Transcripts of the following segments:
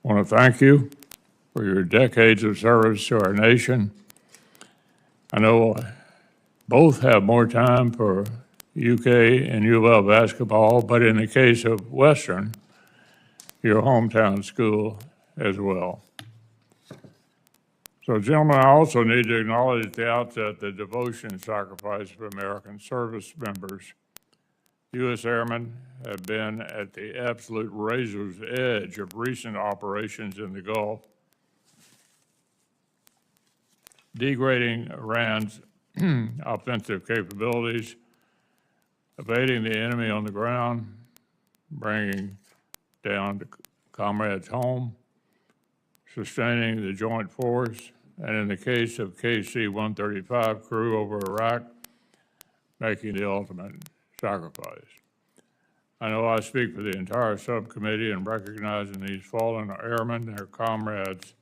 I want to thank you for your decades of service to our nation. I know both have more time for UK and UL basketball, but in the case of Western, your hometown school as well. So, gentlemen, I also need to acknowledge at the outset the devotion and sacrifice of American service members. U.S. airmen have been at the absolute razor's edge of recent operations in the Gulf, degrading Iran's offensive capabilities, evading the enemy on the ground, bringing down comrades home, sustaining the joint force, and in the case of KC-135 crew over Iraq, making the ultimate sacrifice. I know I speak for the entire subcommittee in recognizing these fallen airmen, their comrades,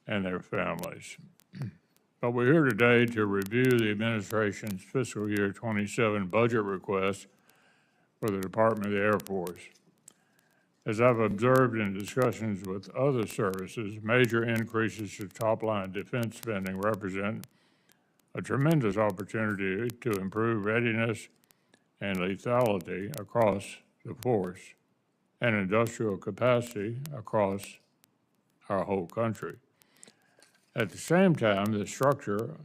and their families. But we're here today to review the administration's fiscal year 27 budget request for the Department of the Air Force. As I've observed in discussions with other services, major increases to top-line defense spending represent a tremendous opportunity to improve readiness and lethality across the force and industrial capacity across our whole country. At the same time, the structure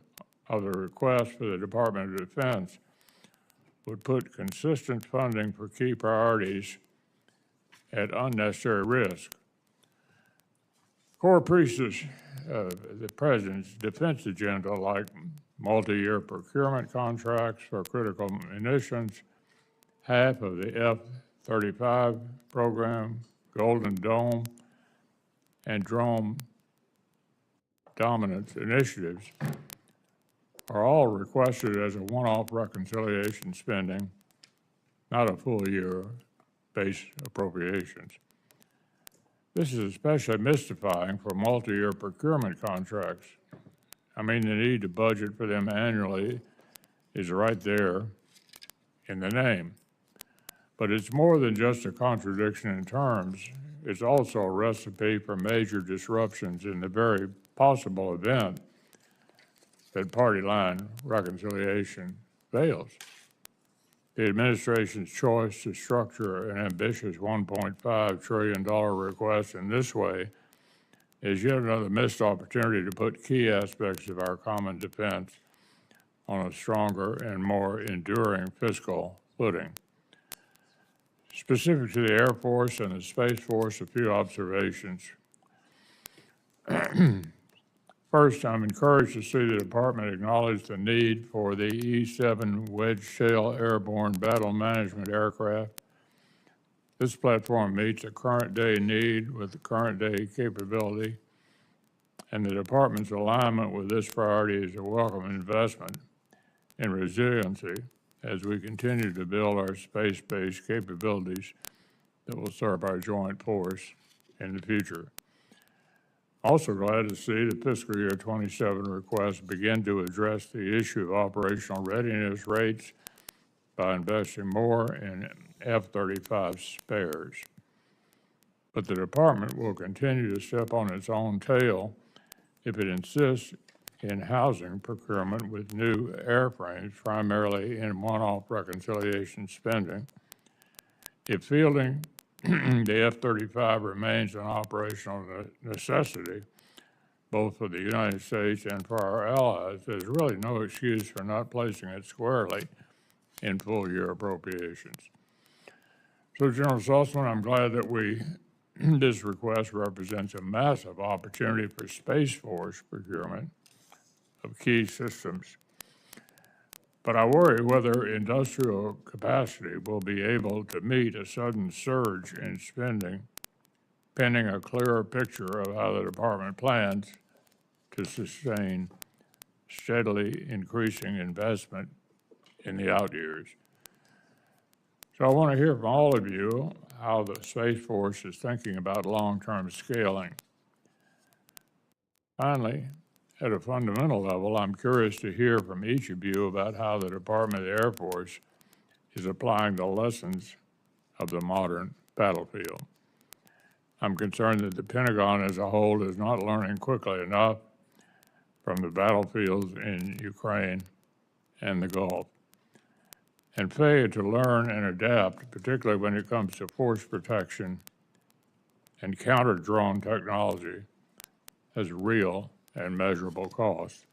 of the request for the Department of Defense would put consistent funding for key priorities at unnecessary risk. Core pieces of the President's defense agenda, like multi-year procurement contracts for critical munitions, half of the F-35 program, Golden Dome, and drone dominance initiatives, are all requested as a one-off reconciliation spending, not a full year base appropriations. This is especially mystifying for multi-year procurement contracts. I mean, the need to budget for them annually is right there in the name. But it's more than just a contradiction in terms. It's also a recipe for major disruptions in the very possible event that party line reconciliation fails. The administration's choice to structure an ambitious $1.5 trillion request in this way is yet another missed opportunity to put key aspects of our common defense on a stronger and more enduring fiscal footing. Specific to the Air Force and the Space Force, a few observations. First, I'm encouraged to see the Department acknowledge the need for the E-7 wedge-tail airborne battle management aircraft. This platform meets a current-day need with the current-day capability, and the Department's alignment with this priority is a welcome investment in resiliency as we continue to build our space-based capabilities that will serve our joint force in the future. Also glad to see the fiscal year 27 request begin to address the issue of operational readiness rates by investing more in F-35 spares. But the department will continue to step on its own tail if it insists in housing procurement with new airframes, primarily in one-off reconciliation spending. If fielding the F-35 remains an operational necessity, both for the United States and for our allies, there's really no excuse for not placing it squarely in full-year appropriations. So, General Saltzman, I'm glad that this request represents a massive opportunity for Space Force procurement of key systems. But I worry whether industrial capacity will be able to meet a sudden surge in spending, pending a clearer picture of how the department plans to sustain steadily increasing investment in the out years. So I want to hear from all of you how the Space Force is thinking about long-term scaling. Finally, at a fundamental level, I'm curious to hear from each of you about how the Department of the Air Force is applying the lessons of the modern battlefield. I'm concerned that the Pentagon as a whole is not learning quickly enough from the battlefields in Ukraine and the Gulf, and failure to learn and adapt, particularly when it comes to force protection and counter-drone technology, has real and measurable costs.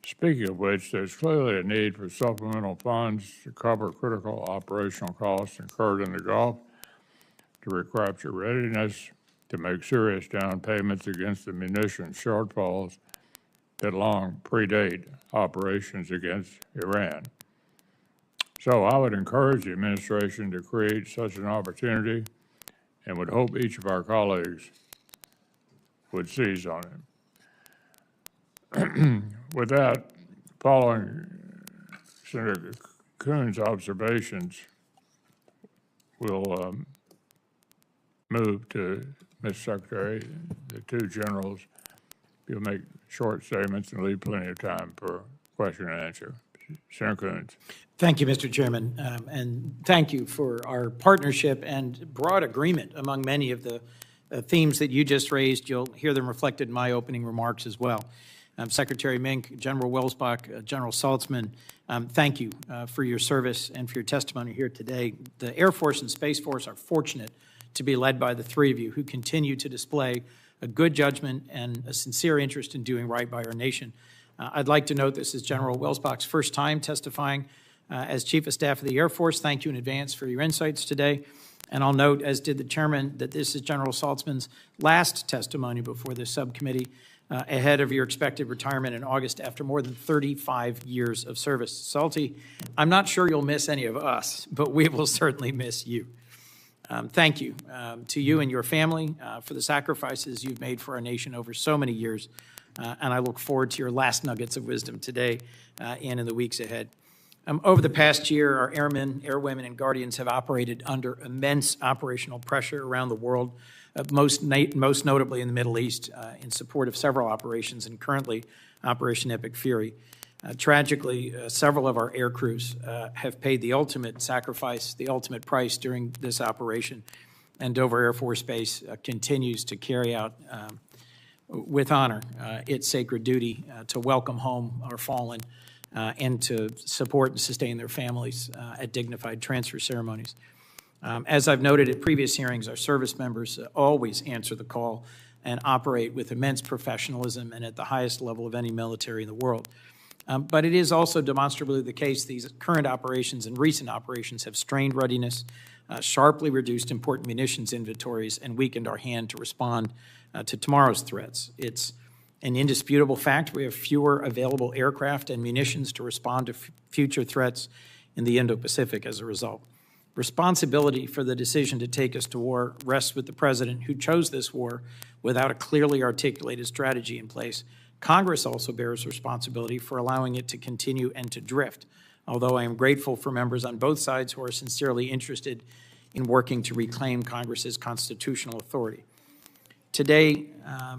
Speaking of which, there's clearly a need for supplemental funds to cover critical operational costs incurred in the Gulf, to recapture readiness, to make serious down payments against the munitions shortfalls that long predate operations against Iran. So I would encourage the administration to create such an opportunity and would hope each of our colleagues would seize on it. With that, following Senator Kuhn's observations, we'll move to Ms. Secretary. The two generals, you'll make short statements and leave plenty of time for question and answer. Senator Kuhn. Thank you, Mr. Chairman, and thank you for our partnership and broad agreement among many of the themes that you just raised. You'll hear them reflected in my opening remarks as well. Secretary Meink, General Wilsbach, General Saltzman, thank you for your service and for your testimony here today. The Air Force and Space Force are fortunate to be led by the three of you who continue to display a good judgment and a sincere interest in doing right by our nation. I'd like to note this is General Wilsbach's first time testifying as Chief of Staff of the Air Force. Thank you in advance for your insights today. And I'll note, as did the Chairman, that this is General Saltzman's last testimony before this subcommittee ahead of your expected retirement in August after more than 35 years of service. Salty, I'm not sure you'll miss any of us, but we will certainly miss you. Thank you to you and your family for the sacrifices you've made for our nation over so many years. And I look forward to your last nuggets of wisdom today and in the weeks ahead. Over the past year, our airmen, airwomen, and guardians have operated under immense operational pressure around the world, most notably in the Middle East, in support of several operations, and currently Operation Epic Fury. Tragically, several of our air crews have paid the ultimate sacrifice, the ultimate price during this operation, and Dover Air Force Base continues to carry out with honor its sacred duty to welcome home our fallen and to support and sustain their families at dignified transfer ceremonies. As I've noted at previous hearings, our service members always answer the call and operate with immense professionalism and at the highest level of any military in the world. But it is also demonstrably the case these current operations and recent operations have strained readiness, sharply reduced important munitions inventories, and weakened our hand to respond to tomorrow's threats. It's an indisputable fact we have fewer available aircraft and munitions to respond to future threats in the Indo-Pacific as a result. Responsibility for the decision to take us to war rests with the President, who chose this war without a clearly articulated strategy in place. Congress also bears responsibility for allowing it to continue and to drift, although I am grateful for members on both sides who are sincerely interested in working to reclaim Congress's constitutional authority. Today,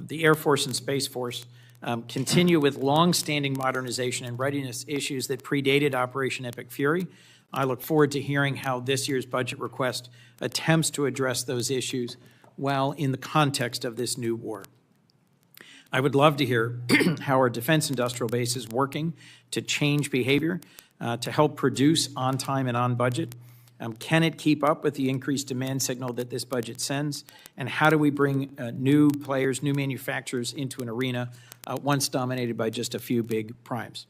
the Air Force and Space Force continue with long-standing modernization and readiness issues that predated Operation Epic Fury. I look forward to hearing how this year's budget request attempts to address those issues while in the context of this new war. I would love to hear how our defense industrial base is working to change behavior, to help produce on time and on budget. Can it keep up with the increased demand signal that this budget sends? And how do we bring new players, new manufacturers into an arena once dominated by just a few big primes?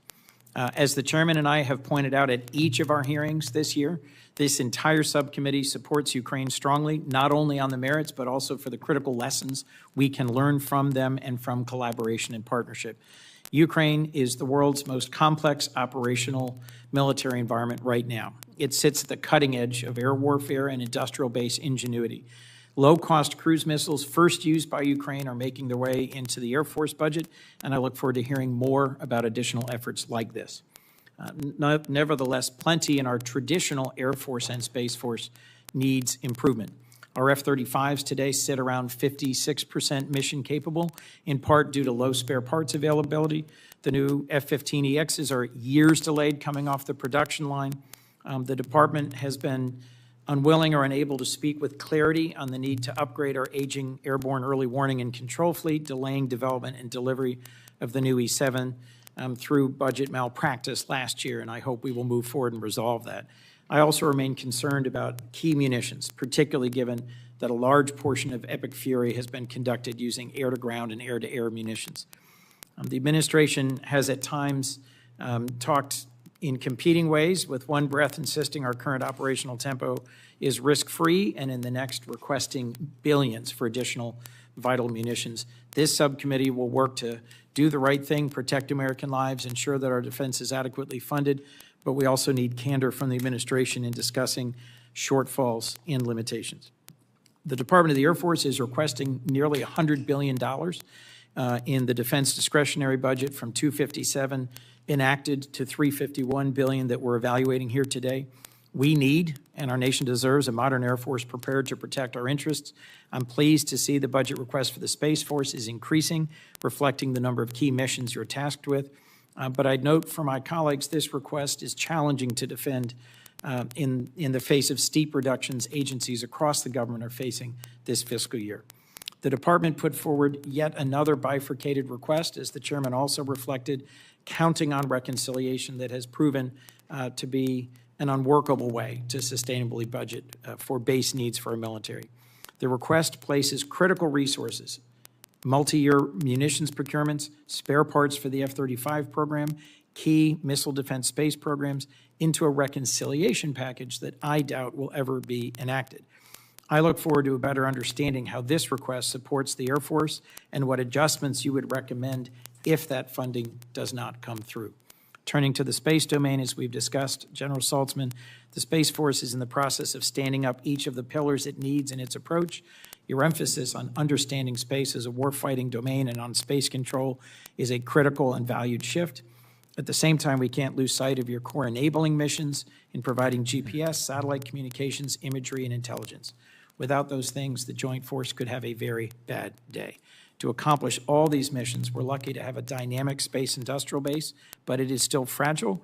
As the Chairman and I have pointed out at each of our hearings this year, this entire subcommittee supports Ukraine strongly, not only on the merits, but also for the critical lessons we can learn from them and from collaboration and partnership. Ukraine is the world's most complex operational military environment right now. It sits at the cutting edge of air warfare and industrial base ingenuity. Low-cost cruise missiles first used by Ukraine are making their way into the Air Force budget, and I look forward to hearing more about additional efforts like this. Nevertheless, plenty in our traditional Air Force and Space Force needs improvement. Our F-35s today sit around 56% mission capable, in part due to low spare parts availability. The new F-15EXs are years delayed coming off the production line. The department has been unwilling or unable to speak with clarity on the need to upgrade our aging airborne early warning and control fleet, delaying development and delivery of the new E7 through budget malpractice last year, and I hope we will move forward and resolve that. I also remain concerned about key munitions, particularly given that a large portion of Epic Fury has been conducted using air-to-ground and air-to-air munitions. The administration has at times talked in competing ways, with one breath insisting our current operational tempo is risk-free, and in the next requesting billions for additional vital munitions. This subcommittee will work to do the right thing, protect American lives, ensure that our defense is adequately funded, but we also need candor from the administration in discussing shortfalls and limitations. The Department of the Air Force is requesting nearly $100 billion in the defense discretionary budget, from $257 enacted to $351 billion that we're evaluating here today. We need, and our nation deserves, a modern Air Force prepared to protect our interests. I'm pleased to see the budget request for the Space Force is increasing, reflecting the number of key missions you're tasked with. But I'd note for my colleagues, this request is challenging to defend in the face of steep reductions agencies across the government are facing this fiscal year. The department put forward yet another bifurcated request, as the chairman also reflected, counting on reconciliation that has proven to be an unworkable way to sustainably budget for base needs for our military. The request places critical resources, multi-year munitions procurements, spare parts for the F-35 program, key missile defense space programs, into a reconciliation package that I doubt will ever be enacted. I look forward to a better understanding how this request supports the Air Force and what adjustments you would recommend if that funding does not come through. Turning to the space domain, as we've discussed, General Saltzman, the Space Force is in the process of standing up each of the pillars it needs in its approach. Your emphasis on understanding space as a warfighting domain and on space control is a critical and valued shift. At the same time, we can't lose sight of your core enabling missions in providing GPS, satellite communications, imagery, and intelligence. Without those things, the Joint Force could have a very bad day. To accomplish all these missions, we're lucky to have a dynamic space industrial base, but it is still fragile,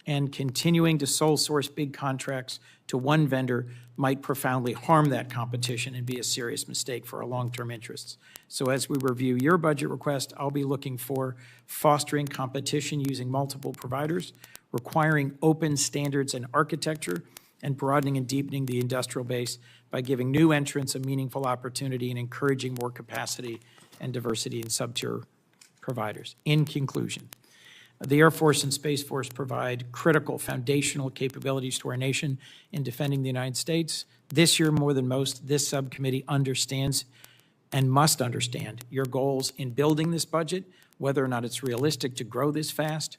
and continuing to sole source big contracts to one vendor might profoundly harm that competition and be a serious mistake for our long-term interests. So as we review your budget request, I'll be looking for fostering competition using multiple providers, requiring open standards and architecture, and broadening and deepening the industrial base by giving new entrants a meaningful opportunity and encouraging more capacity and diversity in sub-tier providers. In conclusion, the Air Force and Space Force provide critical foundational capabilities to our nation in defending the United States. This year, more than most, this subcommittee understands and must understand your goals in building this budget, whether or not it's realistic to grow this fast,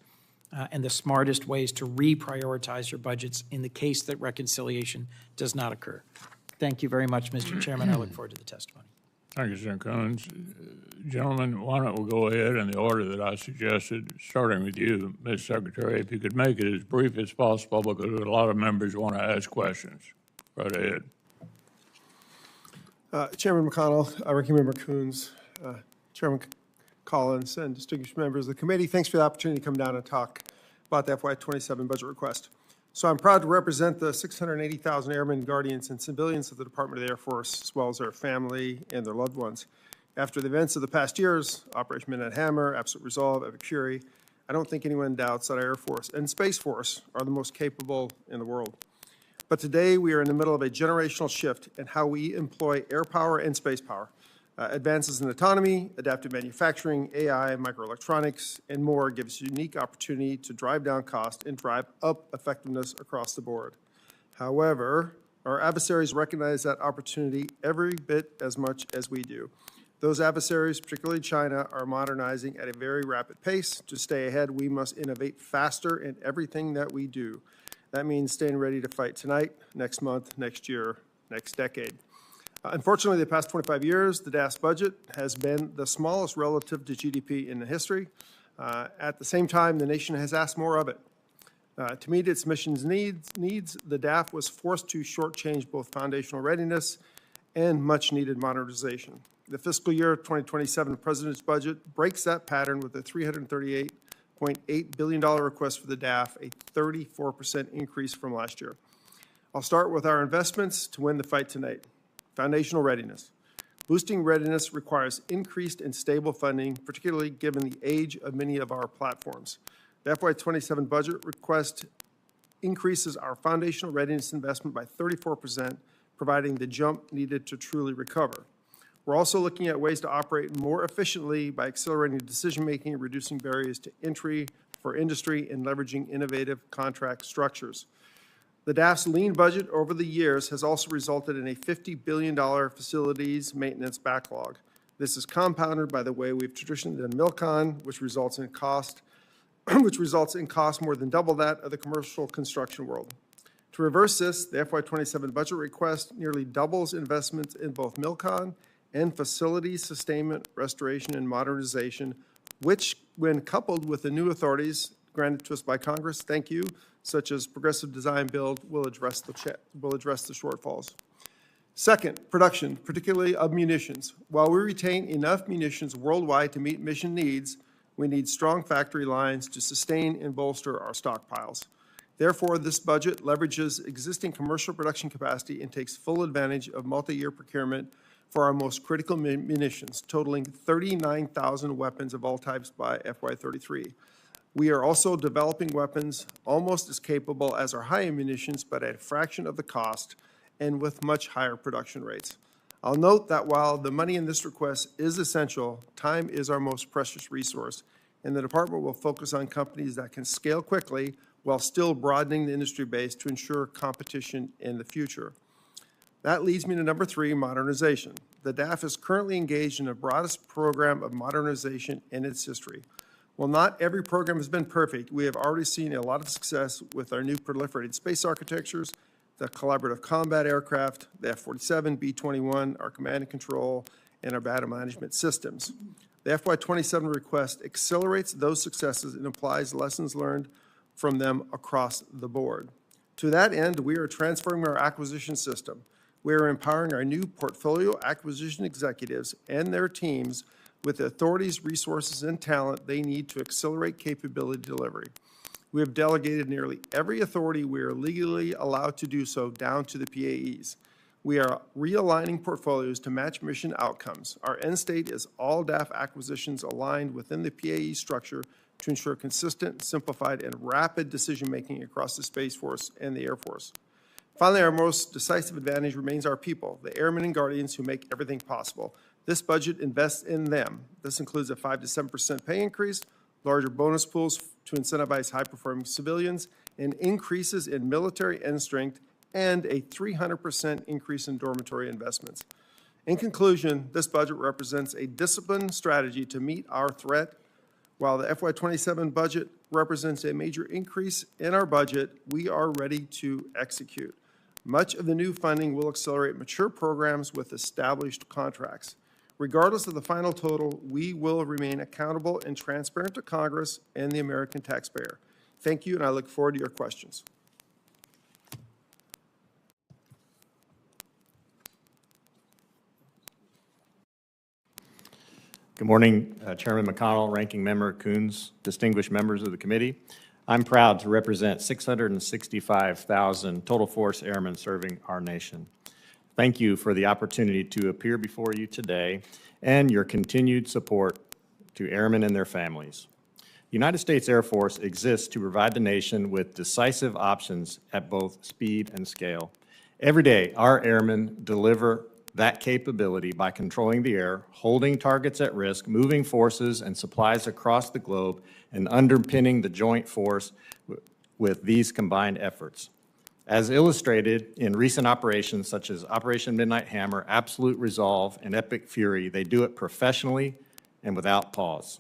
and the smartest ways to reprioritize your budgets in the case that reconciliation does not occur. Thank you very much, Mr. Chairman. I look forward to the testimony. Thank you, Senator Coons. Gentlemen, why don't we go ahead in the order that I suggested, starting with you, Ms. Secretary, if you could make it as brief as possible, because a lot of members want to ask questions. Right ahead. Chairman McConnell, Ranking Member Coons, Chairman Collins, and distinguished members of the committee, thanks for the opportunity to come down and talk about the FY27 budget request. So I'm proud to represent the 680,000 airmen, guardians, and civilians of the Department of the Air Force, as well as their family and their loved ones. After the events of the past years, Operation Midnight Hammer, Absolute Resolve, Epic Fury, I don't think anyone doubts that our Air Force and Space Force are the most capable in the world. But today we are in the middle of a generational shift in how we employ air power and space power. Advances in autonomy, adaptive manufacturing, AI, microelectronics, and more give us a unique opportunity to drive down cost and drive up effectiveness across the board. However, our adversaries recognize that opportunity every bit as much as we do. Those adversaries, particularly China, are modernizing at a very rapid pace. To stay ahead, we must innovate faster in everything that we do. That means staying ready to fight tonight, next month, next year, next decade. Unfortunately, the past 25 years, the DAS budget has been the smallest relative to GDP in the history. At the same time, the nation has asked more of it. To meet its mission's needs, the DAF was forced to shortchange both foundational readiness and much-needed modernization. The fiscal year 2027 President's budget breaks that pattern with a $338.8 billion request for the DAF, a 34% increase from last year. I'll start with our investments to win the fight tonight. Foundational readiness. Boosting readiness requires increased and stable funding, particularly given the age of many of our platforms. The FY27 budget request increases our foundational readiness investment by 34%, providing the jump needed to truly recover. We're also looking at ways to operate more efficiently by accelerating decision-making and reducing barriers to entry for industry and leveraging innovative contract structures. The DAF's lean budget over the years has also resulted in a $50 billion facilities maintenance backlog. This is compounded by the way we've traditionally done MILCON, which results in cost more than double that of the commercial construction world. To reverse this, the FY27 budget request nearly doubles investments in both MILCON and facilities sustainment, restoration, and modernization, which, when coupled with the new authorities granted to us by Congress, thank you, such as progressive design build, will address the shortfalls. Second, production, particularly of munitions. While we retain enough munitions worldwide to meet mission needs, we need strong factory lines to sustain and bolster our stockpiles. Therefore, this budget leverages existing commercial production capacity and takes full advantage of multi-year procurement for our most critical munitions, totaling 39,000 weapons of all types by FY33. We are also developing weapons almost as capable as our high-end munitions, but at a fraction of the cost and with much higher production rates. I'll note that while the money in this request is essential, time is our most precious resource, and the department will focus on companies that can scale quickly while still broadening the industry base to ensure competition in the future. That leads me to number 3, modernization. The DAF is currently engaged in the broadest program of modernization in its history. While not every program has been perfect, we have already seen a lot of success with our new proliferated space architectures, the collaborative combat aircraft, the F-47, B-21, our command and control, and our battle management systems. The FY27 request accelerates those successes and applies lessons learned from them across the board. To that end, we are transferring our acquisition system. We are empowering our new portfolio acquisition executives and their teams with the authorities, resources, and talent they need to accelerate capability delivery. We have delegated nearly every authority we are legally allowed to do so down to the PAEs. We are realigning portfolios to match mission outcomes. Our end state is all DAF acquisitions aligned within the PAE structure to ensure consistent, simplified, and rapid decision-making across the Space Force and the Air Force. Finally, our most decisive advantage remains our people, the airmen and guardians who make everything possible. This budget invests in them. This includes a 5 to 7% pay increase, larger bonus pools to incentivize high-performing civilians, and increases in military end strength, and a 300% increase in dormitory investments. In conclusion, this budget represents a disciplined strategy to meet our threat. While the FY27 budget represents a major increase in our budget, we are ready to execute. Much of the new funding will accelerate mature programs with established contracts. Regardless of the final total, we will remain accountable and transparent to Congress and the American taxpayer. Thank you, and I look forward to your questions. Good morning, Chairman McConnell, Ranking Member Coons, distinguished members of the committee. I'm proud to represent 665,000 total force airmen serving our nation. Thank you for the opportunity to appear before you today and your continued support to airmen and their families. The United States Air Force exists to provide the nation with decisive options at both speed and scale. Every day, our airmen deliver that capability by controlling the air, holding targets at risk, moving forces and supplies across the globe, and underpinning the joint force with these combined efforts. As illustrated in recent operations such as Operation Midnight Hammer, Absolute Resolve, and Epic Fury, they do it professionally and without pause.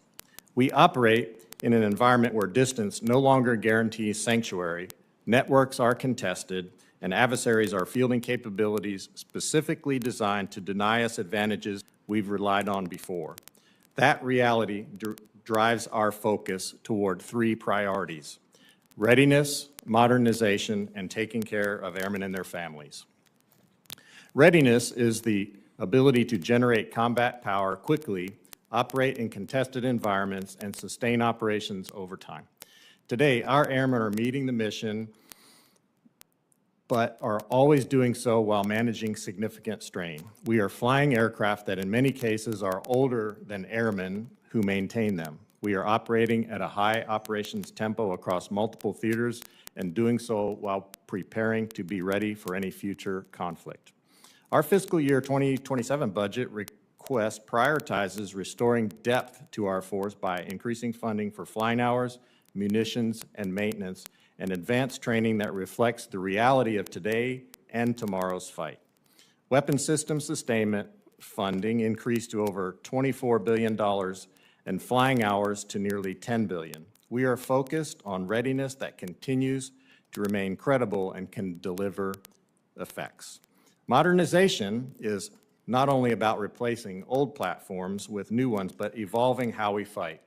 We operate in an environment where distance no longer guarantees sanctuary, networks are contested, and adversaries are fielding capabilities specifically designed to deny us advantages we've relied on before. That reality drives our focus toward 3 priorities: readiness, modernization, and taking care of airmen and their families. Readiness is the ability to generate combat power quickly, operate in contested environments, and sustain operations over time. Today, our airmen are meeting the mission but are always doing so while managing significant strain. We are flying aircraft that in many cases are older than airmen who maintain them. We are operating at a high operations tempo across multiple theaters and doing so while preparing to be ready for any future conflict. Our fiscal year 2027 budget request prioritizes restoring depth to our force by increasing funding for flying hours, munitions, and maintenance, and advanced training that reflects the reality of today and tomorrow's fight. Weapon system sustainment funding increased to over $24 billion and flying hours to nearly $10 billion. We are focused on readiness that continues to remain credible and can deliver effects. Modernization is not only about replacing old platforms with new ones, but evolving how we fight.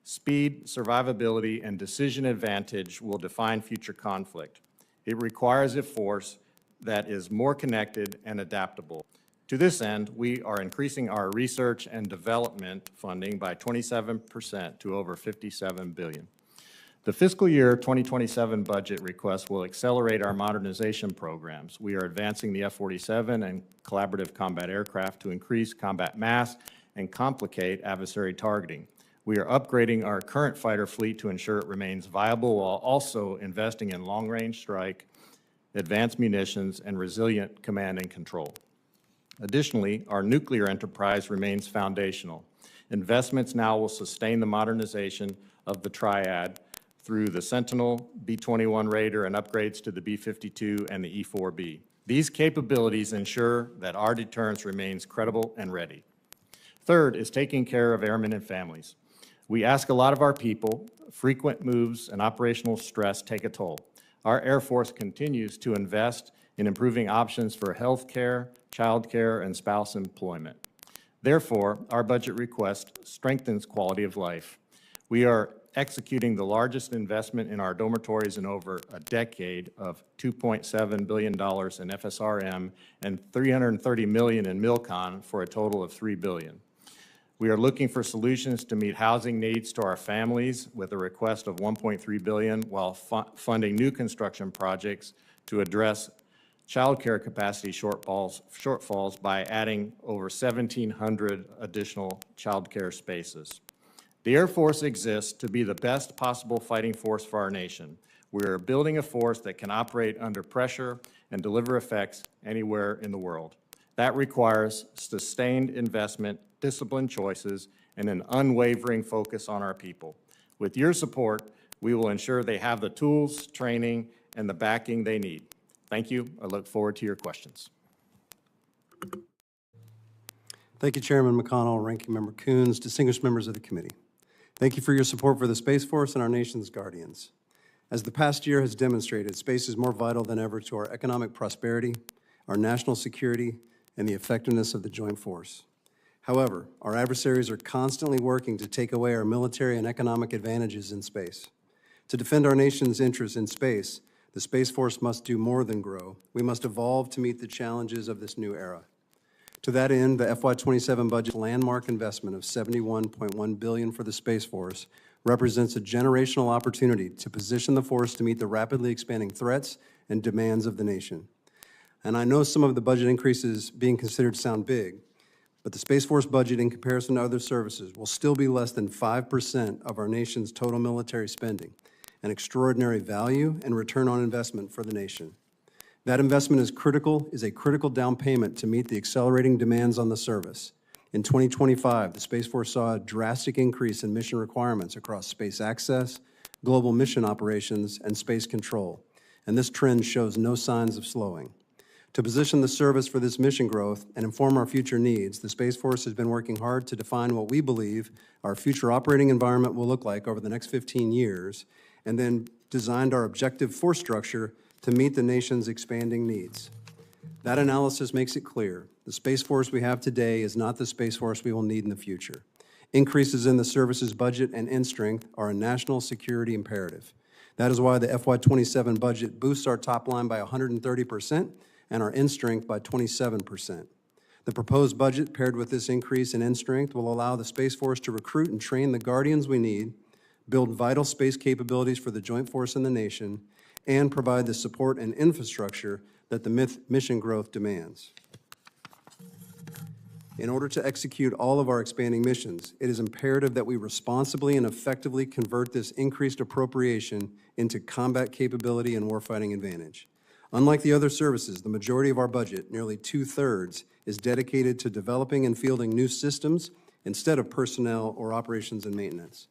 Speed, survivability, and decision advantage will define future conflict. It requires a force that is more connected and adaptable. To this end, we are increasing our research and development funding by 27% to over $57 billion. The fiscal year 2027 budget request will accelerate our modernization programs. We are advancing the F-47 and collaborative combat aircraft to increase combat mass and complicate adversary targeting. We are upgrading our current fighter fleet to ensure it remains viable while also investing in long-range strike, advanced munitions, and resilient command and control. Additionally, our nuclear enterprise remains foundational. Investments now will sustain the modernization of the triad through the Sentinel, B-21 Raider, and upgrades to the B-52 and the E-4B. These capabilities ensure that our deterrence remains credible and ready. Third is taking care of airmen and families. We ask a lot of our people. Frequent moves and operational stress take a toll. Our Air Force continues to invest in improving options for health care, child care, and spouse employment. Therefore, our budget request strengthens quality of life. We are executing the largest investment in our dormitories in over a decade of $2.7 billion in FSRM and $330 million in MILCON for a total of $3 billion. We are looking for solutions to meet housing needs to our families with a request of $1.3 billion while funding new construction projects to address child care capacity shortfalls by adding over 1,700 additional child care spaces. The Air Force exists to be the best possible fighting force for our nation. We are building a force that can operate under pressure and deliver effects anywhere in the world. That requires sustained investment, disciplined choices, and an unwavering focus on our people. With your support, we will ensure they have the tools, training, and the backing they need. Thank you. I look forward to your questions. Thank you, Chairman McConnell, Ranking Member Coons, distinguished members of the committee. Thank you for your support for the Space Force and our nation's guardians. As the past year has demonstrated, space is more vital than ever to our economic prosperity, our national security, and the effectiveness of the joint force. However, our adversaries are constantly working to take away our military and economic advantages in space. To defend our nation's interests in space, the Space Force must do more than grow. We must evolve to meet the challenges of this new era. To that end, the FY27 budget landmark investment of $71.1 billion for the Space Force represents a generational opportunity to position the force to meet the rapidly expanding threats and demands of the nation. And I know some of the budget increases being considered sound big, but the Space Force budget in comparison to other services will still be less than 5% of our nation's total military spending, an extraordinary value and return on investment for the nation. That investment is a critical down payment to meet the accelerating demands on the service. In 2025, the Space Force saw a drastic increase in mission requirements across space access, global mission operations, and space control, and this trend shows no signs of slowing. To position the service for this mission growth and inform our future needs, the Space Force has been working hard to define what we believe our future operating environment will look like over the next 15 years, and then designed our objective force structure to meet the nation's expanding needs. That analysis makes it clear the Space Force we have today is not the Space Force we will need in the future. Increases in the service's budget and end strength are a national security imperative. That is why the FY27 budget boosts our top line by 130% and our end strength by 27%. The proposed budget paired with this increase in end strength will allow the Space Force to recruit and train the guardians we need, build vital space capabilities for the joint force and the nation, and provide the support and infrastructure that the mission growth demands. In order to execute all of our expanding missions, it is imperative that we responsibly and effectively convert this increased appropriation into combat capability and warfighting advantage. Unlike the other services, the majority of our budget, nearly 2/3, is dedicated to developing and fielding new systems instead of personnel or operations and maintenance.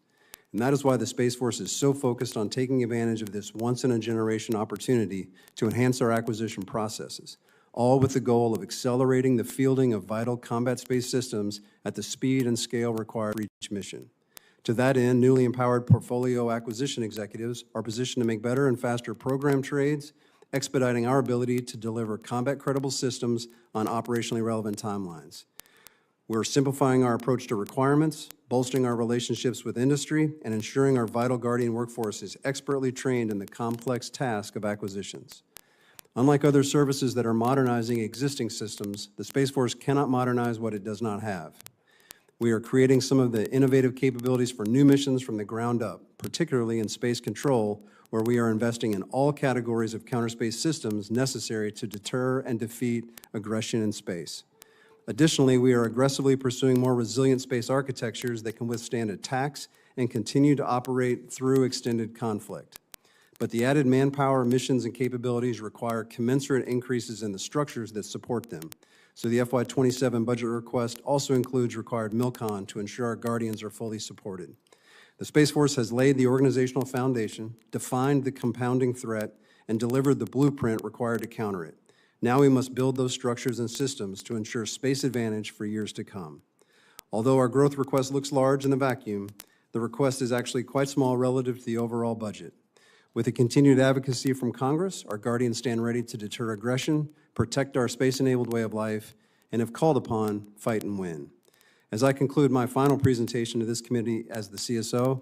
And that is why the Space Force is so focused on taking advantage of this once-in-a-generation opportunity to enhance our acquisition processes, all with the goal of accelerating the fielding of vital combat space systems at the speed and scale required for each mission. To that end, newly empowered portfolio acquisition executives are positioned to make better and faster program trades, expediting our ability to deliver combat-credible systems on operationally relevant timelines. We're simplifying our approach to requirements, bolstering our relationships with industry, and ensuring our vital Guardian workforce is expertly trained in the complex task of acquisitions. Unlike other services that are modernizing existing systems, the Space Force cannot modernize what it does not have. We are creating some of the innovative capabilities for new missions from the ground up, particularly in space control, where we are investing in all categories of counterspace systems necessary to deter and defeat aggression in space. Additionally, we are aggressively pursuing more resilient space architectures that can withstand attacks and continue to operate through extended conflict. But the added manpower, missions, and capabilities require commensurate increases in the structures that support them. So the FY27 budget request also includes required MILCON to ensure our Guardians are fully supported. The Space Force has laid the organizational foundation, defined the compounding threat, and delivered the blueprint required to counter it. Now we must build those structures and systems to ensure space advantage for years to come. Although our growth request looks large in a vacuum, the request is actually quite small relative to the overall budget. With the continued advocacy from Congress, our Guardians stand ready to deter aggression, protect our space-enabled way of life, and if called upon, fight and win. As I conclude my final presentation to this committee as the CSO,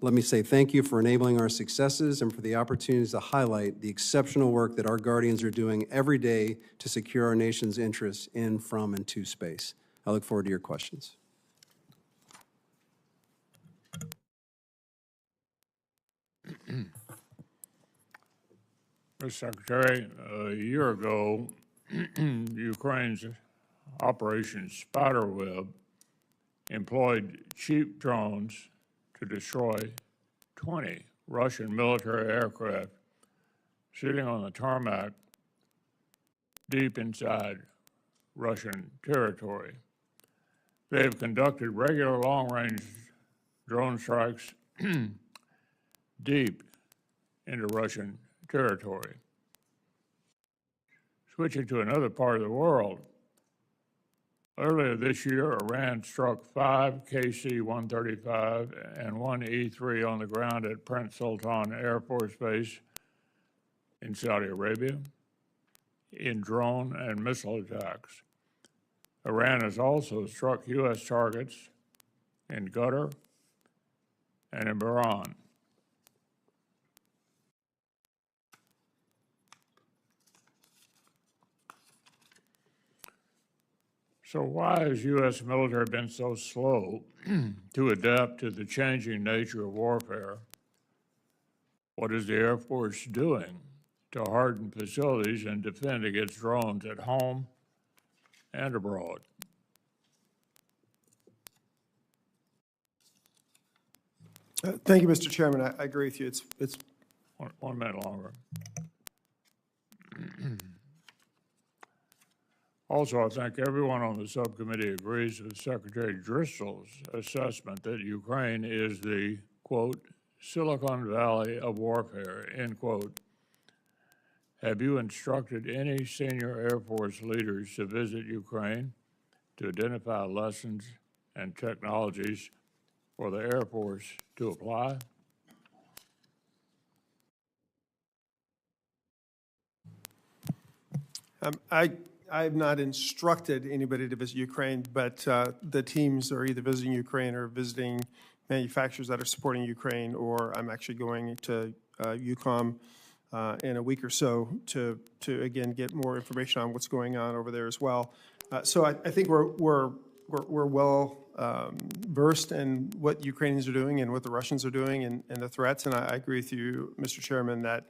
let me say thank you for enabling our successes and for the opportunities to highlight the exceptional work that our Guardians are doing every day to secure our nation's interests in, from, and to space. I look forward to your questions. Mr. Secretary, a year ago, Ukraine's Operation Spiderweb employed cheap drones to destroy 20 Russian military aircraft sitting on the tarmac deep inside Russian territory. They have conducted regular long-range drone strikes deep into Russian territory. Switching to another part of the world, earlier this year, Iran struck 5 KC-135 and 1 E-3 on the ground at Prince Sultan Air Force Base in Saudi Arabia in drone and missile attacks. Iran has also struck U.S. targets in Qatar and in Bahrain. So why has U.S. military been so slow to adapt to the changing nature of warfare? What is the Air Force doing to harden facilities and defend against drones at home and abroad? Thank you, Mr. Chairman. I agree with you. It's One minute longer. Also, I think everyone on the subcommittee agrees with Secretary Driscoll's assessment that Ukraine is the, quote, Silicon Valley of warfare, end quote. Have you instructed any senior Air Force leaders to visit Ukraine to identify lessons and technologies for the Air Force to apply? I have not instructed anybody to visit Ukraine, but the teams are either visiting Ukraine or visiting manufacturers that are supporting Ukraine, or I'm actually going to EUCOM in a week or so to again get more information on what's going on over there as well. So I think we're well versed in what Ukrainians are doing and what the Russians are doing and the threats. And I agree with you, Mr. Chairman, that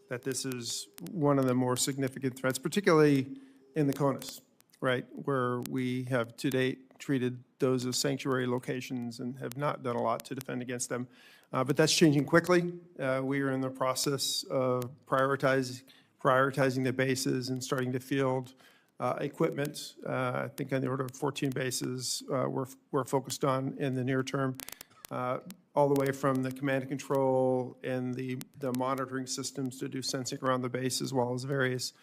that this is one of the more significant threats, particularly in the CONUS, right, where we have to date treated those as sanctuary locations and have not done a lot to defend against them. But that's changing quickly. We are in the process of prioritizing the bases and starting to field equipment. I think on the order of 14 bases we're focused on in the near term, all the way from the command and control and the monitoring systems to do sensing around the base, as well as various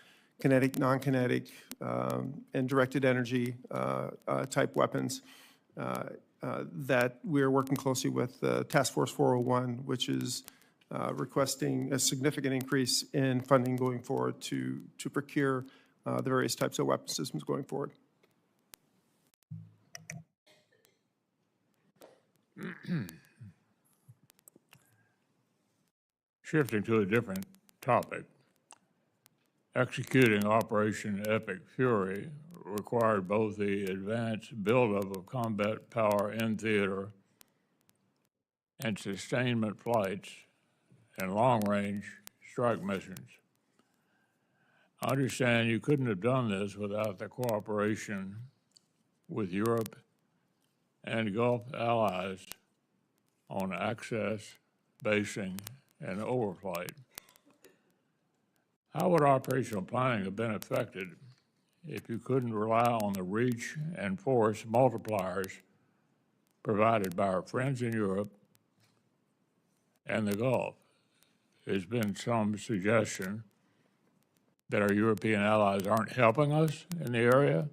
kinetic, non-kinetic, and directed energy type weapons that we're working closely with Task Force 401, which is requesting a significant increase in funding going forward to procure the various types of weapon systems going forward. Shifting to a different topic, executing Operation Epic Fury required both the advanced buildup of combat power in theater and sustainment flights and long-range strike missions. I understand you couldn't have done this without the cooperation with Europe and Gulf allies on access, basing, and overflight. How would operational planning have been affected if you couldn't rely on the reach and force multipliers provided by our friends in Europe and the Gulf? There's been some suggestion that our European allies aren't helping us in the area.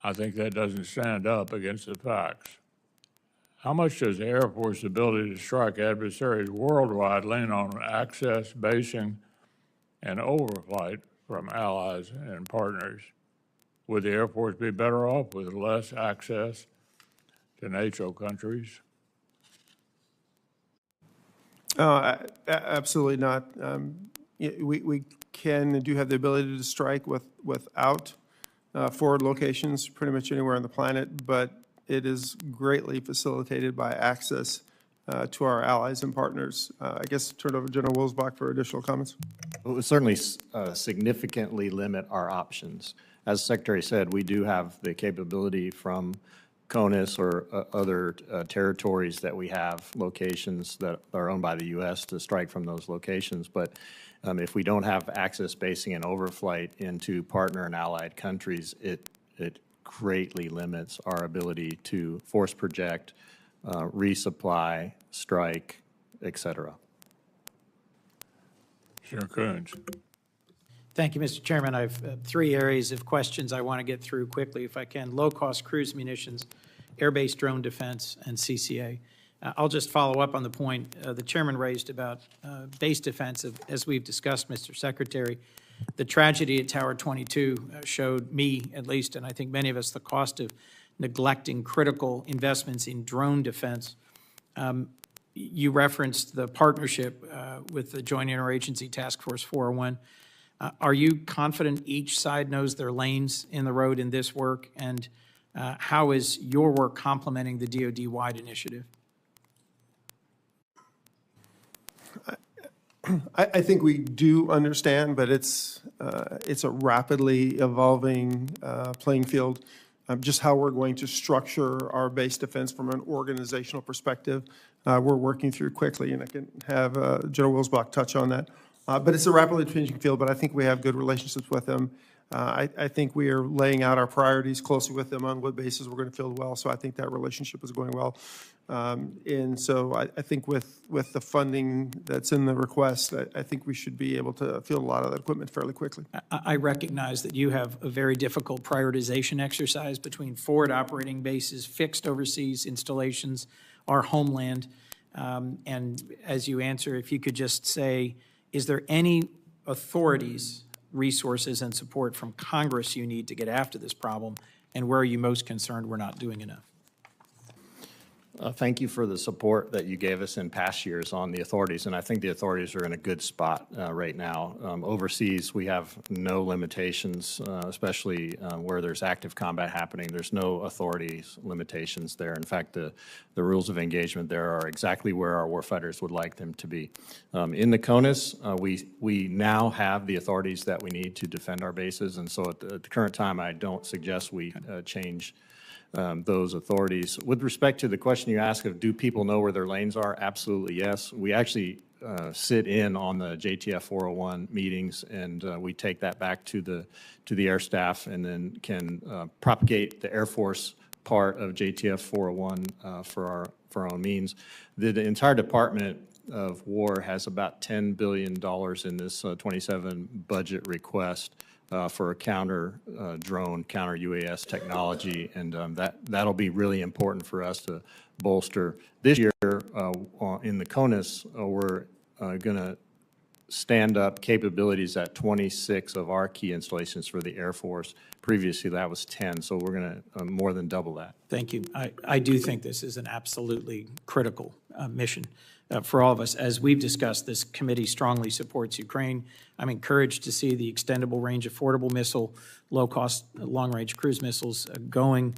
I think that doesn't stand up against the facts. How much does the Air Force's ability to strike adversaries worldwide lean on access, basing, and overflight from allies and partners? Would the Air Force be better off with less access to NATO countries? Absolutely not. We can and do have the ability to strike without forward locations pretty much anywhere on the planet, but it is greatly facilitated by access to our allies and partners. I guess turn it over to General Wilsbach for additional comments. It would certainly significantly limit our options. As the Secretary said, we do have the capability from CONUS or other territories that we have locations that are owned by the U.S. to strike from those locations. But if we don't have access, basing, and overflight into partner and allied countries, it greatly limits our ability to force project, resupply, strike, et cetera. Senator Coons. Thank you, Mr. Chairman. I have three areas of questions I want to get through quickly, if I can. Low-cost cruise munitions, air-based drone defense, and CCA. I'll just follow up on the point the chairman raised about base defense. As we've discussed, Mr. Secretary, the tragedy at Tower 22 showed me, at least, and I think many of us, the cost of neglecting critical investments in drone defense. You referenced the partnership with the Joint Interagency Task Force 401. Are you confident each side knows their lanes in the road in this work? And how is your work complementing the DoD-wide initiative? I think we do understand, but it's a rapidly evolving playing field. Just how we're going to structure our base defense from an organizational perspective, we're working through quickly, and I can have General Wilsbach touch on that. But it's a rapidly changing field, but I think we have good relationships with them. I think we are laying out our priorities closely with them on what bases we're going to field well, so I think that relationship is going well. And so I think with the funding that's in the request, I think we should be able to field a lot of that equipment fairly quickly. I recognize that you have a very difficult prioritization exercise between forward operating bases, fixed overseas installations, our homeland. And as you answer, if you could just say, is there any authorities, resources, and support from Congress you need to get after this problem, and where are you most concerned we're not doing enough? Thank you for the support that you gave us in past years on the authorities, and I think the authorities are in a good spot right now. Overseas, we have no limitations, especially where there's active combat happening. There's no authorities limitations there. In fact, the rules of engagement there are exactly where our warfighters would like them to be. In the CONUS, we now have the authorities that we need to defend our bases, and so at the current time, I don't suggest we change those authorities. With respect to the question you asked of do people know where their lanes are, absolutely yes. We actually sit in on the JTF 401 meetings, and we take that back to the air staff, and then can propagate the Air Force part of JTF 401 for our own means. The entire Department of War has about $10 billion in this 27 budget request for a counter drone, counter UAS technology, and that'll be really important for us to bolster. This year in the CONUS, we're going to stand up capabilities at 26 of our key installations for the Air Force. Previously, that was 10, so we're going to more than double that. Thank you. I do think this is an absolutely critical mission for all of us. As we've discussed, this committee strongly supports Ukraine. I'm encouraged to see the extendable range affordable missile, low-cost, long-range cruise missiles going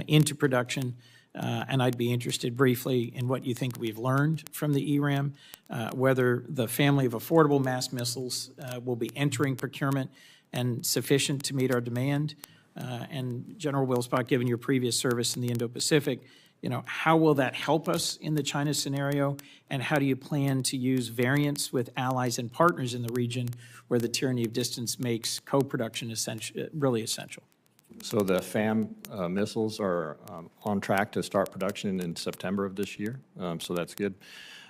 into production. And I'd be interested briefly in what you think we've learned from the ERAM, whether the family of affordable mass missiles will be entering procurement and sufficient to meet our demand. And General Wilsbach, given your previous service in the Indo-Pacific, how will that help us in the China scenario? And how do you plan to use variants with allies and partners in the region where the tyranny of distance makes co-production really essential? So the FAM missiles are on track to start production in September of this year, so that's good.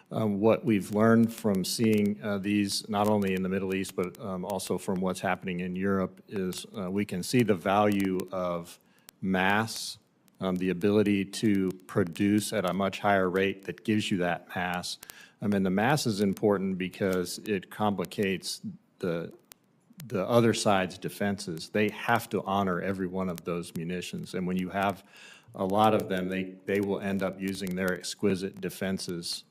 What we've learned from seeing these, not only in the Middle East, but also from what's happening in Europe, is we can see the value of mass, the ability to produce at a much higher rate that gives you that mass. And the mass is important because it complicates the other side's defenses. They have to honor every one of those munitions. And when you have a lot of them, they will end up using their exquisite defenses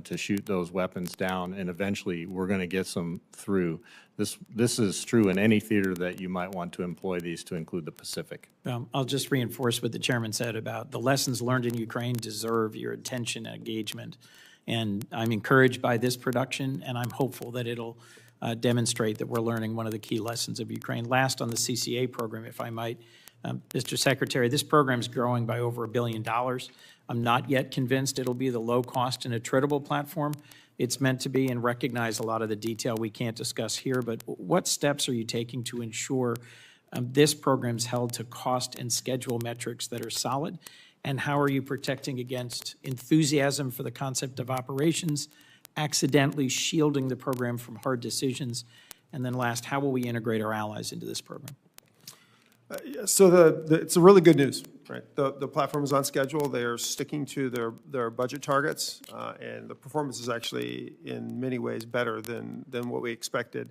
to shoot those weapons down, and eventually we're going to get some through. This is true in any theater that you might want to employ these, to include the Pacific. I'll just reinforce what the chairman said about the lessons learned in Ukraine deserve your attention and engagement. And I'm encouraged by this production, and I'm hopeful that it'll demonstrate that we're learning one of the key lessons of Ukraine. Last on the CCA program, if I might, Mr. Secretary, this program is growing by over $1 billion. I'm not yet convinced it'll be the low-cost and attritable platform it's meant to be, and recognize a lot of the detail we can't discuss here, but what steps are you taking to ensure this program's held to cost and schedule metrics that are solid? And how are you protecting against enthusiasm for the concept of operations, accidentally shielding the program from hard decisions? And then last, how will we integrate our allies into this program? So it's a really good news, right? The platform is on schedule. They are sticking to their budget targets, and the performance is actually in many ways better than what we expected.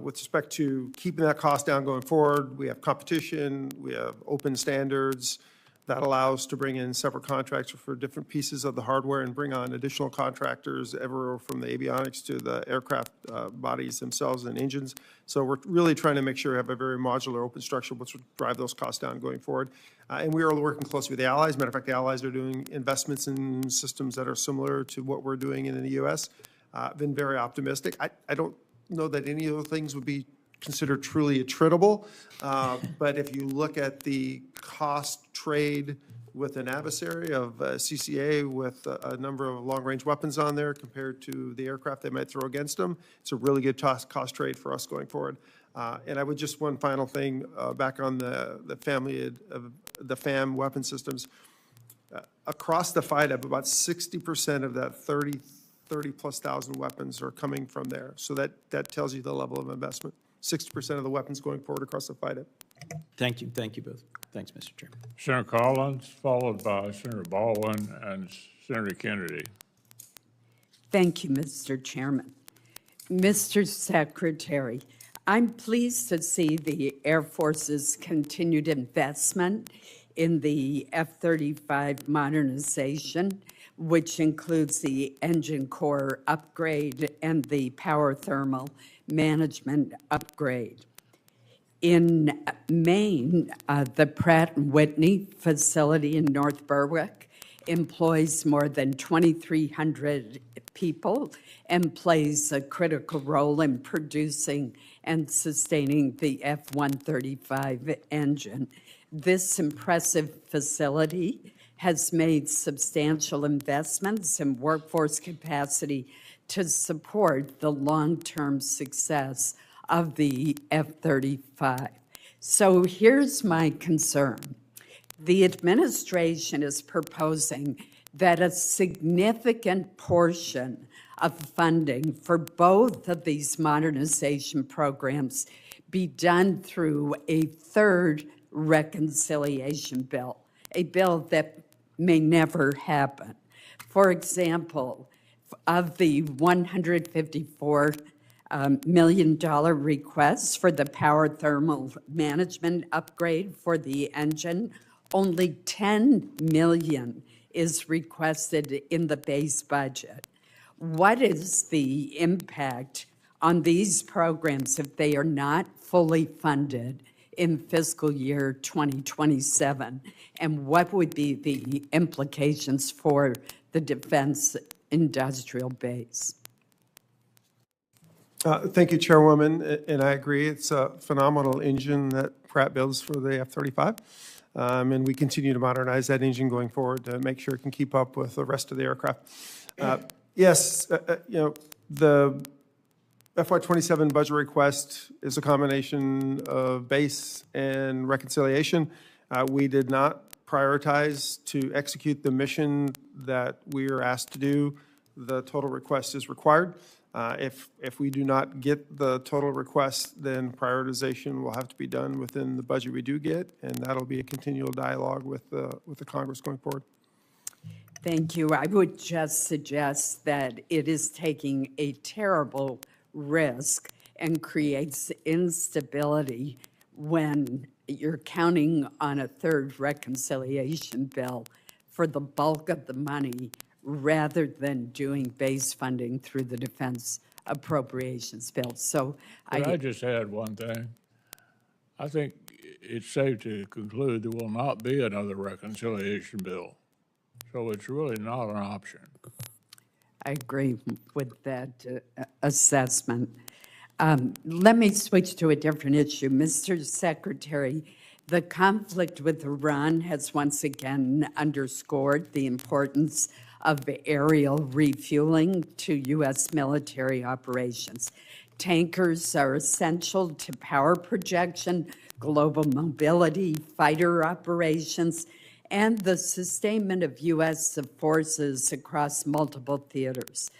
With respect to keeping that cost down going forward, we have competition, we have open standards that allows to bring in separate contracts for different pieces of the hardware and bring on additional contractors, everywhere from the avionics to the aircraft bodies themselves and engines. So we're really trying to make sure we have a very modular open structure, which will drive those costs down going forward. And we are working closely with the allies. Matter of fact, the allies are doing investments in systems that are similar to what we're doing in the U.S. Been very optimistic. I don't know that any of those things would be considered truly attritable, but if you look at the cost trade with an adversary of CCA with a number of long-range weapons on there compared to the aircraft they might throw against them, it's a really good cost trade for us going forward. And I would just, one final thing, back on the family of the FAM weapon systems. Across the FIDEP, about 60% of that 30-plus thousand weapons are coming from there. So that tells you the level of investment. 60% of the weapons going forward across the FIDEP. Thank you. Thank you both. Thanks, Mr. Chairman. Senator Collins, followed by Senator Baldwin and Senator Kennedy. Thank you, Mr. Chairman. Mr. Secretary, I'm pleased to see the Air Force's continued investment in the F-35 modernization, which includes the engine core upgrade and the power thermal management upgrade. In Maine, the Pratt & Whitney facility in North Berwick employs more than 2,300 people and plays a critical role in producing and sustaining the F-135 engine. This impressive facility has made substantial investments in workforce capacity to support the long-term success of the F-35. So here's my concern. The administration is proposing that a significant portion of funding for both of these modernization programs be done through a third reconciliation bill, a bill that may never happen. For example, of the $154 million request for the power thermal management upgrade for the engine, only $10 million is requested in the base budget. What is the impact on these programs if they are not fully funded in fiscal year 2027? And what would be the implications for the defense industrial base? Thank you, Chairwoman, and I agree. It's a phenomenal engine that Pratt builds for the F-35, and we continue to modernize that engine going forward to make sure it can keep up with the rest of the aircraft. Yes, the FY27 budget request is a combination of base and reconciliation. We did not prioritize to execute the mission that we are asked to do. The total request is required. If we do not get the total request, then prioritization will have to be done within the budget we do get, and that'll be a continual dialogue with the Congress going forward. Thank you. I would just suggest that it is taking a terrible risk and creates instability when you're counting on a third reconciliation bill for the bulk of the money rather than doing base funding through the defense appropriations bill. So I just add one thing? I think it's safe to conclude there will not be another reconciliation bill. So it's really not an option. I agree with that assessment. Let me switch to a different issue. Mr. Secretary, the conflict with Iran has once again underscored the importance of aerial refueling to U.S. military operations. Tankers are essential to power projection, global mobility, fighter operations, and the sustainment of U.S. forces across multiple theaters.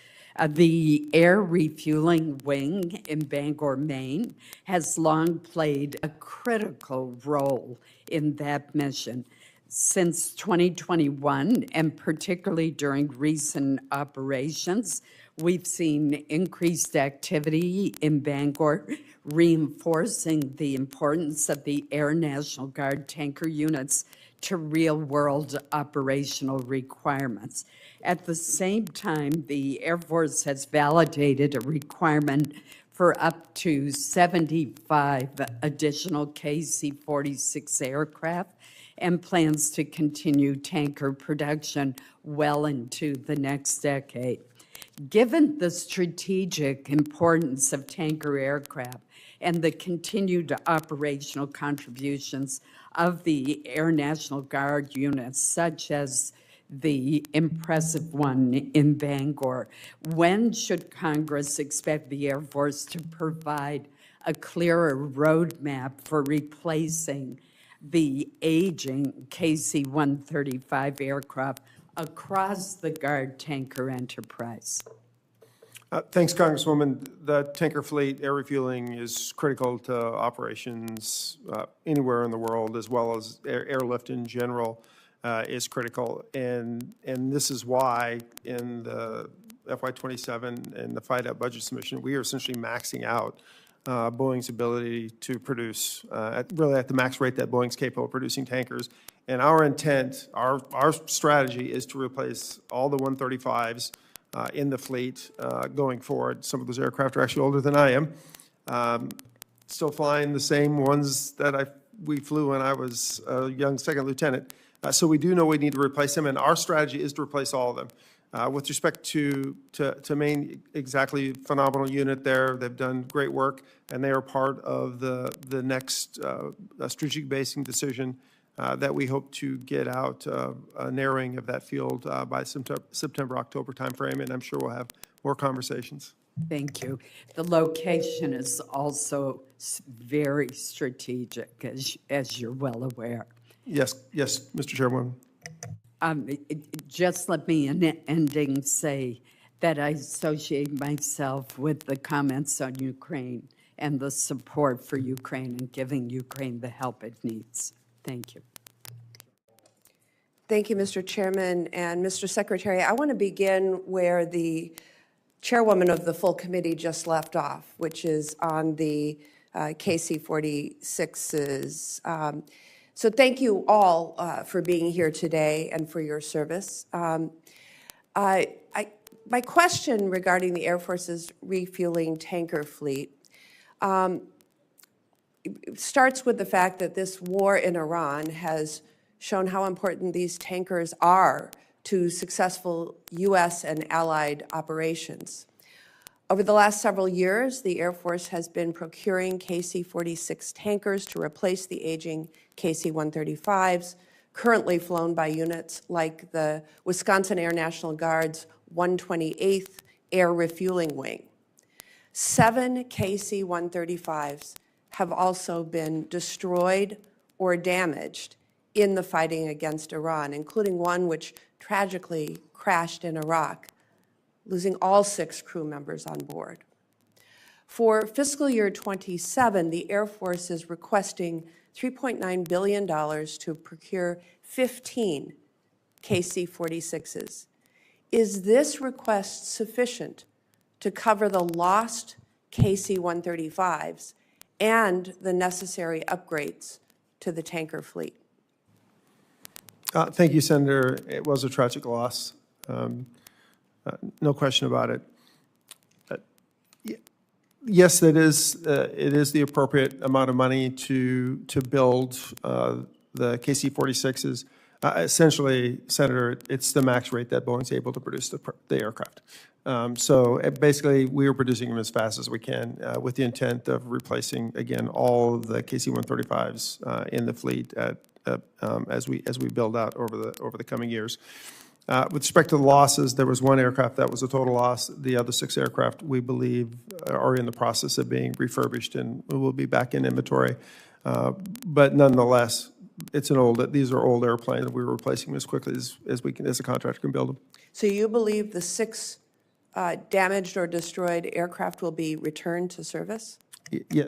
The Air Refueling Wing in Bangor, Maine, has long played a critical role in that mission. Since 2021, and particularly during recent operations, we've seen increased activity in Bangor, reinforcing the importance of the Air National Guard tanker units to real-world operational requirements. At the same time, the Air Force has validated a requirement for up to 75 additional KC-46 aircraft and plans to continue tanker production well into the next decade. Given the strategic importance of tanker aircraft and the continued operational contributions of the Air National Guard units, such as the impressive one in Bangor, when should Congress expect the Air Force to provide a clearer roadmap for replacing the aging KC-135 aircraft across the Guard tanker enterprise? Thanks, Congresswoman. The tanker fleet air refueling is critical to operations anywhere in the world, as well as airlift in general is critical. And this is why in the FY27 and the FYDP budget submission, we are essentially maxing out Boeing's ability to produce really at the max rate that Boeing's capable of producing tankers. And our intent, our strategy is to replace all the 135s in the fleet going forward. Some of those aircraft are actually older than I am. Still flying the same ones that we flew when I was a young second lieutenant. So we do know we need to replace them, and our strategy is to replace all of them. With respect to Maine, exactly phenomenal unit there. They've done great work, and they are part of the next strategic basing decision that we hope to get out a narrowing of that field by September, October timeframe, and I'm sure we'll have more conversations. Thank you. The location is also very strategic, as you're well aware. Yes, Mr. Chairman. Just let me in ending say that I associate myself with the comments on Ukraine and the support for Ukraine and giving Ukraine the help it needs. Thank you. Thank you, Mr. Chairman. And Mr. Secretary, I want to begin where the chairwoman of the full committee just left off, which is on the KC-46s. So thank you all for being here today and for your service. My question regarding the Air Force's refueling tanker fleet starts with the fact that this war in Iran has shown how important these tankers are to successful U.S. and allied operations. Over the last several years, the Air Force has been procuring KC-46 tankers to replace the aging KC-135s, currently flown by units like the Wisconsin Air National Guard's 128th Air Refueling Wing. 7 KC-135s have also been destroyed or damaged in the fighting against Iran, including one which tragically crashed in Iraq, losing all 6 crew members on board. For fiscal year 27, the Air Force is requesting $3.9 billion to procure 15 KC-46s. Is this request sufficient to cover the lost KC-135s and the necessary upgrades to the tanker fleet? Thank you, Senator. It was a tragic loss. No question about it. Yes, it is the appropriate amount of money to build the KC-46s. Essentially, Senator, it's the max rate that Boeing's able to produce the aircraft. So basically, we are producing them as fast as we can with the intent of replacing, again, all of the KC-135s in the fleet as we build out over the coming years. With respect to the losses, there was 1 aircraft that was a total loss. The other 6 aircraft, we believe, are in the process of being refurbished and will be back in inventory. But nonetheless, these are old airplanes. We're replacing them as quickly as the contractor can build them. So you believe the 6 damaged or destroyed aircraft will be returned to service? Yeah.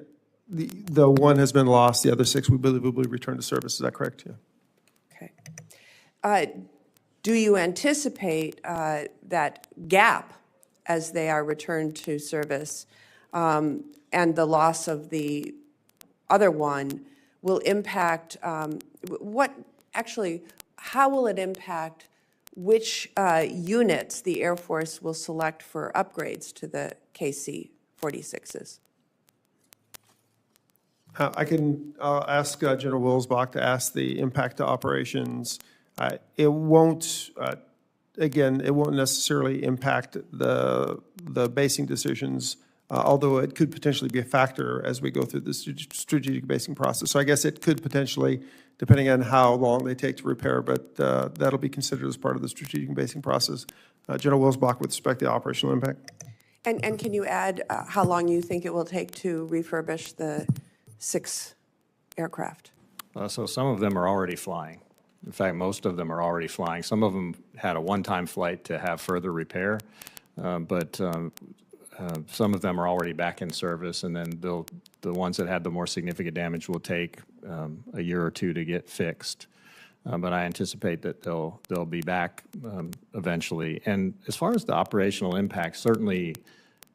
The 1 has been lost. The other 6, we believe, will be returned to service. Is that correct? Yeah. Okay. Do you anticipate that gap as they are returned to service and the loss of the other one will impact, how will it impact which units the Air Force will select for upgrades to the KC-46s? I'll ask General Wilsbach to ask the impact to operations. It won't necessarily impact the basing decisions, although it could potentially be a factor as we go through the strategic basing process. So I guess it could potentially, depending on how long they take to repair, but that'll be considered as part of the strategic basing process. General Wilsbach, with respect to the operational impact. And can you add how long you think it will take to refurbish the 6 aircraft? So some of them are already flying. In fact, most of them are already flying. Some of them had a one-time flight to have further repair, but some of them are already back in service, and then the ones that had the more significant damage will take a year or 2 to get fixed. But I anticipate that they'll be back eventually. And as far as the operational impact, certainly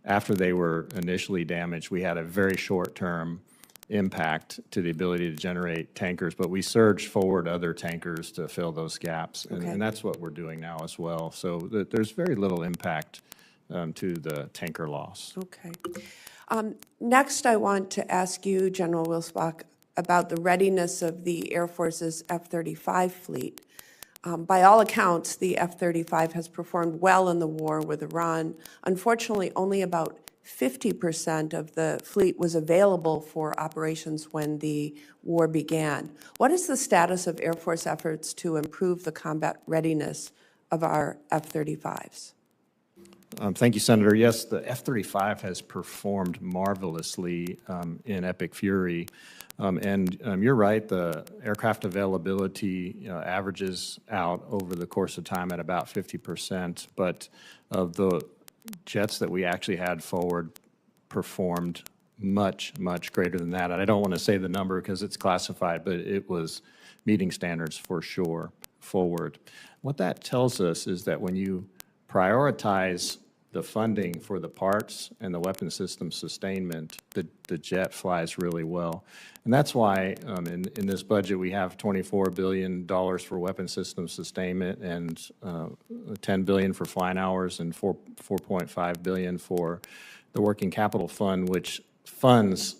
after they were initially damaged, we had a very short-term impact to the ability to generate tankers, but we surged forward other tankers to fill those gaps, and that's what we're doing now as well. So there's very little impact to the tanker loss. Okay. Next, I want to ask you, General Wilsbach, about the readiness of the Air Force's F-35 fleet. By all accounts, the F-35 has performed well in the war with Iran. Unfortunately, only about 50% of the fleet was available for operations when the war began. What is the status of Air Force efforts to improve the combat readiness of our F-35s? Thank you, Senator. Yes, the F-35 has performed marvelously in Epic Fury. You're right, the aircraft availability averages out over the course of time at about 50%, but of the jets that we actually had forward performed much, much greater than that. And I don't want to say the number because it's classified, but it was meeting standards for sure forward. What that tells us is that when you prioritize the funding for the parts and the weapon system sustainment, the jet flies really well. And that's why in this budget we have $24 billion for weapon system sustainment and $10 billion for flying hours and $4.5 billion for the working capital fund, which funds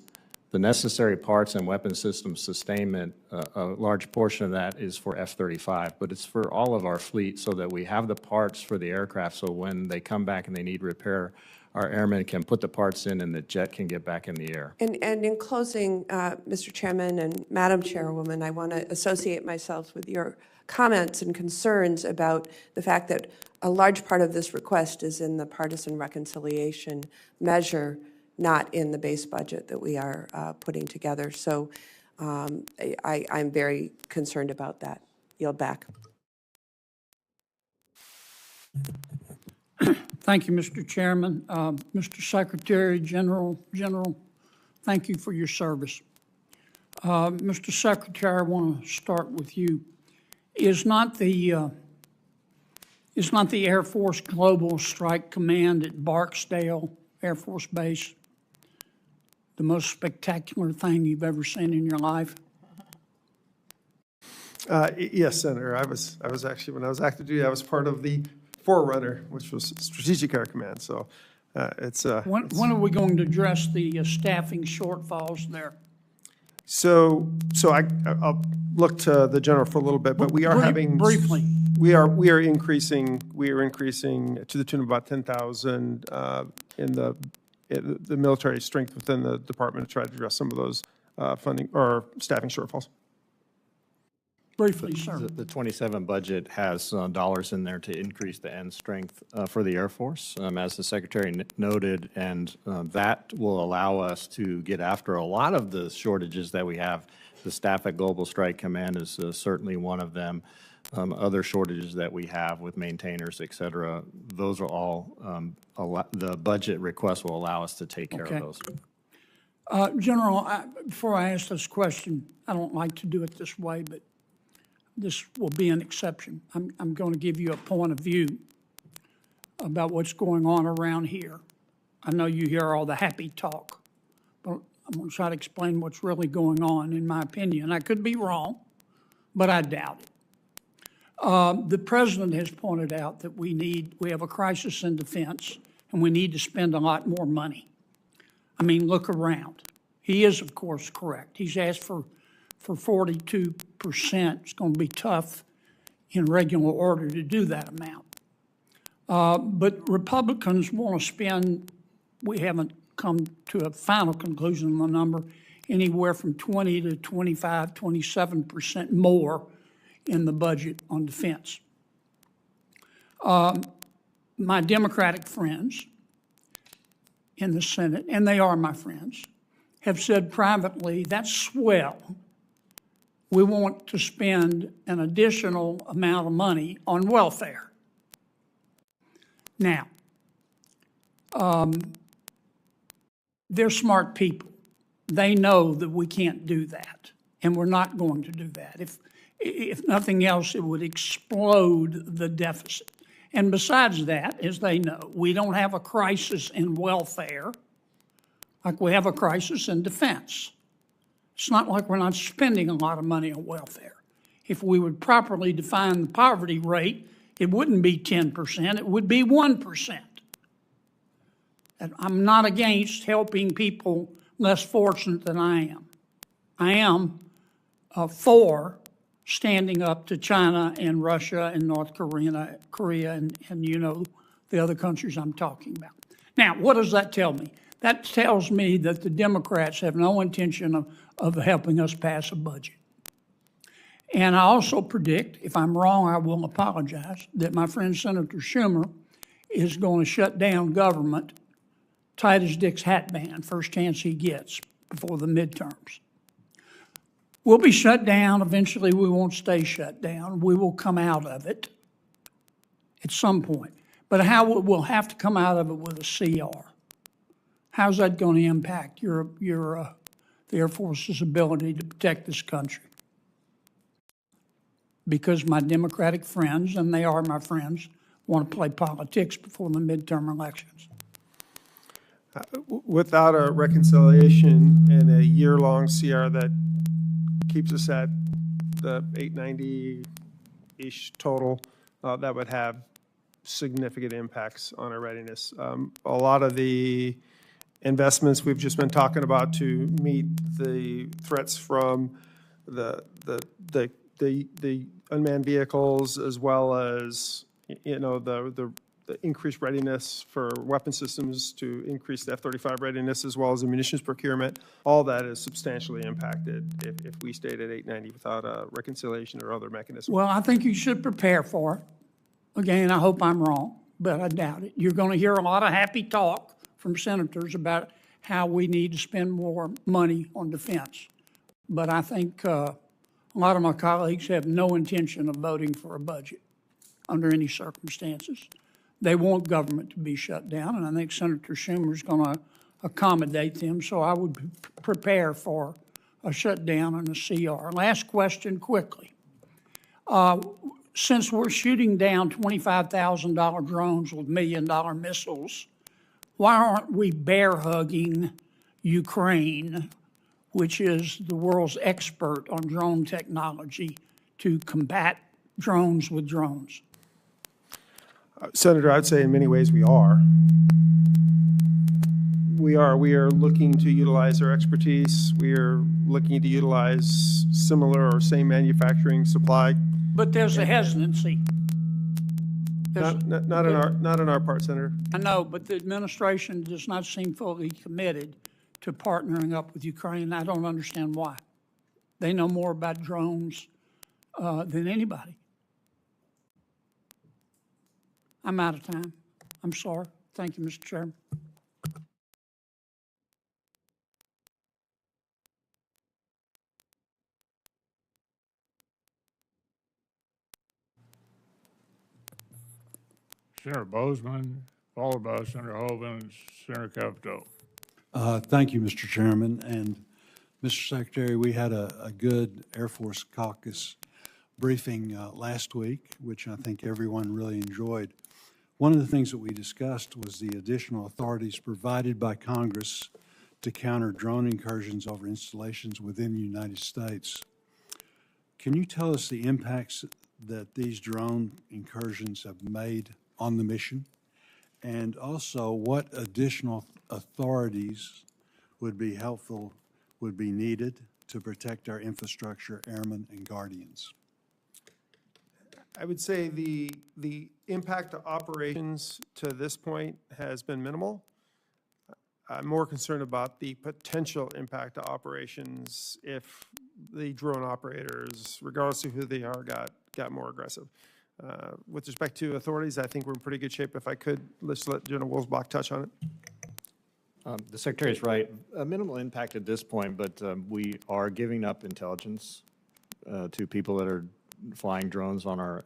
the necessary parts and weapon system sustainment. A large portion of that is for F-35, but it's for all of our fleet so that we have the parts for the aircraft, so when they come back and they need repair, our airmen can put the parts in and the jet can get back in the air. And in closing, Mr. Chairman and Madam Chairwoman, I want to associate myself with your comments and concerns about the fact that a large part of this request is in the partisan reconciliation measure, not in the base budget that we are putting together. So I'm very concerned about that. Yield back. Thank you, Mr. Chairman. Mr. Secretary General, thank you for your service. Mr. Secretary, I want to start with you. Is not the Air Force Global Strike Command at Barksdale Air Force Base the most spectacular thing you've ever seen in your life? Yes, Senator. I was actually, when I was active duty, I was part of the Forerunner, which was Strategic Air Command. So when are we going to address the staffing shortfalls there? So I'll look to the general for a little bit, but we are having briefly. We are increasing to the tune of about 10,000 in the military strength within the department to try to address some of those funding or staffing shortfalls. Briefly, sir. The 27 budget has dollars in there to increase the end strength for the Air Force, as the Secretary noted, and that will allow us to get after a lot of the shortages that we have. The staff at Global Strike Command is certainly one of them. Other shortages that we have with maintainers, et cetera, those are all, the budget request will allow us to take care of those. General, before I ask this question, I don't like to do it this way, but this will be an exception. I'm going to give you a point of view about what's going on around here. I know you hear all the happy talk, but I'm going to try to explain what's really going on, in my opinion. I could be wrong, but I doubt it. The President has pointed out that we have a crisis in defense, and we need to spend a lot more money. I mean, look around. He is, of course, correct. He's asked for 42%. It's going to be tough in regular order to do that amount. But Republicans want to spend, we haven't come to a final conclusion on the number, anywhere from 20 to 25, 27% more in the budget on defense. My Democratic friends in the Senate, and they are my friends, have said privately, that's swell. We want to spend an additional amount of money on welfare. Now, they're smart people. They know that we can't do that, and we're not going to do that. If nothing else, it would explode the deficit. And besides that, as they know, we don't have a crisis in welfare like we have a crisis in defense. It's not like we're not spending a lot of money on welfare. If we would properly define the poverty rate, it wouldn't be 10%, it would be 1%. And I'm not against helping people less fortunate than I am. I am for standing up to China and Russia and North Korea and you know the other countries I'm talking about. Now, what does that tell me? That tells me that the Democrats have no intention of helping us pass a budget. And I also predict, if I'm wrong, I will apologize, that my friend Senator Schumer is going to shut down government tight as Dick's hat band, first chance he gets before the midterms. We'll be shut down. Eventually, we won't stay shut down. We will come out of it at some point. But we'll have to come out of it with a CR. How's that going to impact the Air Force's ability to protect this country? Because my Democratic friends, and they are my friends, want to play politics before the midterm elections. Without a reconciliation and a year-long CR that keeps us at the 890-ish total, that would have significant impacts on our readiness. A lot of the investments we've just been talking about to meet the threats from the unmanned vehicles, as well as the increased readiness for weapon systems, to increase the F-35 readiness, as well as the munitions procurement, all that is substantially impacted if we stayed at 890 without a reconciliation or other mechanism. Well, I think you should prepare for it. Again, I hope I'm wrong, but I doubt it. You're going to hear a lot of happy talk from senators about how we need to spend more money on defense. But I think a lot of my colleagues have no intention of voting for a budget under any circumstances. They want government to be shut down, and I think Senator Schumer is going to accommodate them, so I would prepare for a shutdown and a CR. Last question quickly. Since we're shooting down $25,000 drones with $1 million missiles, why aren't we bear hugging Ukraine, which is the world's expert on drone technology, to combat drones with drones? Senator, I'd say in many ways we are. We are looking to utilize our expertise. We are looking to utilize similar or same manufacturing supply. But there's a hesitancy. Not in our part, Senator. I know, but the administration does not seem fully committed to partnering up with Ukraine. I don't understand why. They know more about drones than anybody. I'm out of time. I'm sorry. Thank you, Mr. Chairman. Senator Bozeman, followed by Senator Hovind and Senator Capito. Thank you, Mr. Chairman. And Mr. Secretary, we had a good Air Force caucus briefing last week, which I think everyone really enjoyed. One of the things that we discussed was the additional authorities provided by Congress to counter drone incursions over installations within the United States. Can you tell us the impacts that these drone incursions have made on the mission? And also, what additional authorities would be helpful, would be needed to protect our infrastructure, airmen, and guardians? I would say the impact to operations to this point has been minimal. I'm more concerned about the potential impact to operations if the drone operators, regardless of who they are, got more aggressive. With respect to authorities, I think we're in pretty good shape. If I could, let's let General Wilsbach touch on it. The Secretary is right. A minimal impact at this point, but we are giving up intelligence to people that are flying drones on our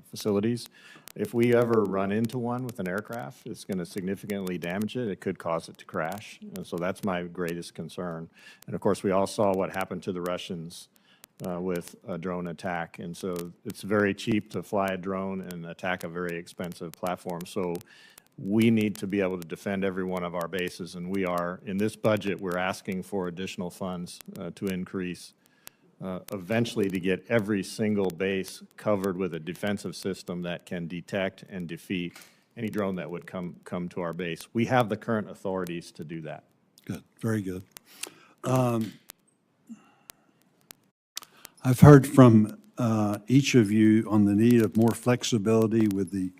facilities. If we ever run into one with an aircraft, it's going to significantly damage it. It could cause it to crash. And so that's my greatest concern. And of course, we all saw what happened to the Russians with a drone attack. And so it's very cheap to fly a drone and attack a very expensive platform. So we need to be able to defend every one of our bases, and we are. In this budget, we're asking for additional funds to increase, eventually to get every single base covered with a defensive system that can detect and defeat any drone that would come to our base. We have the current authorities to do that. Good, very good. I've heard from each of you on the need of more flexibility with the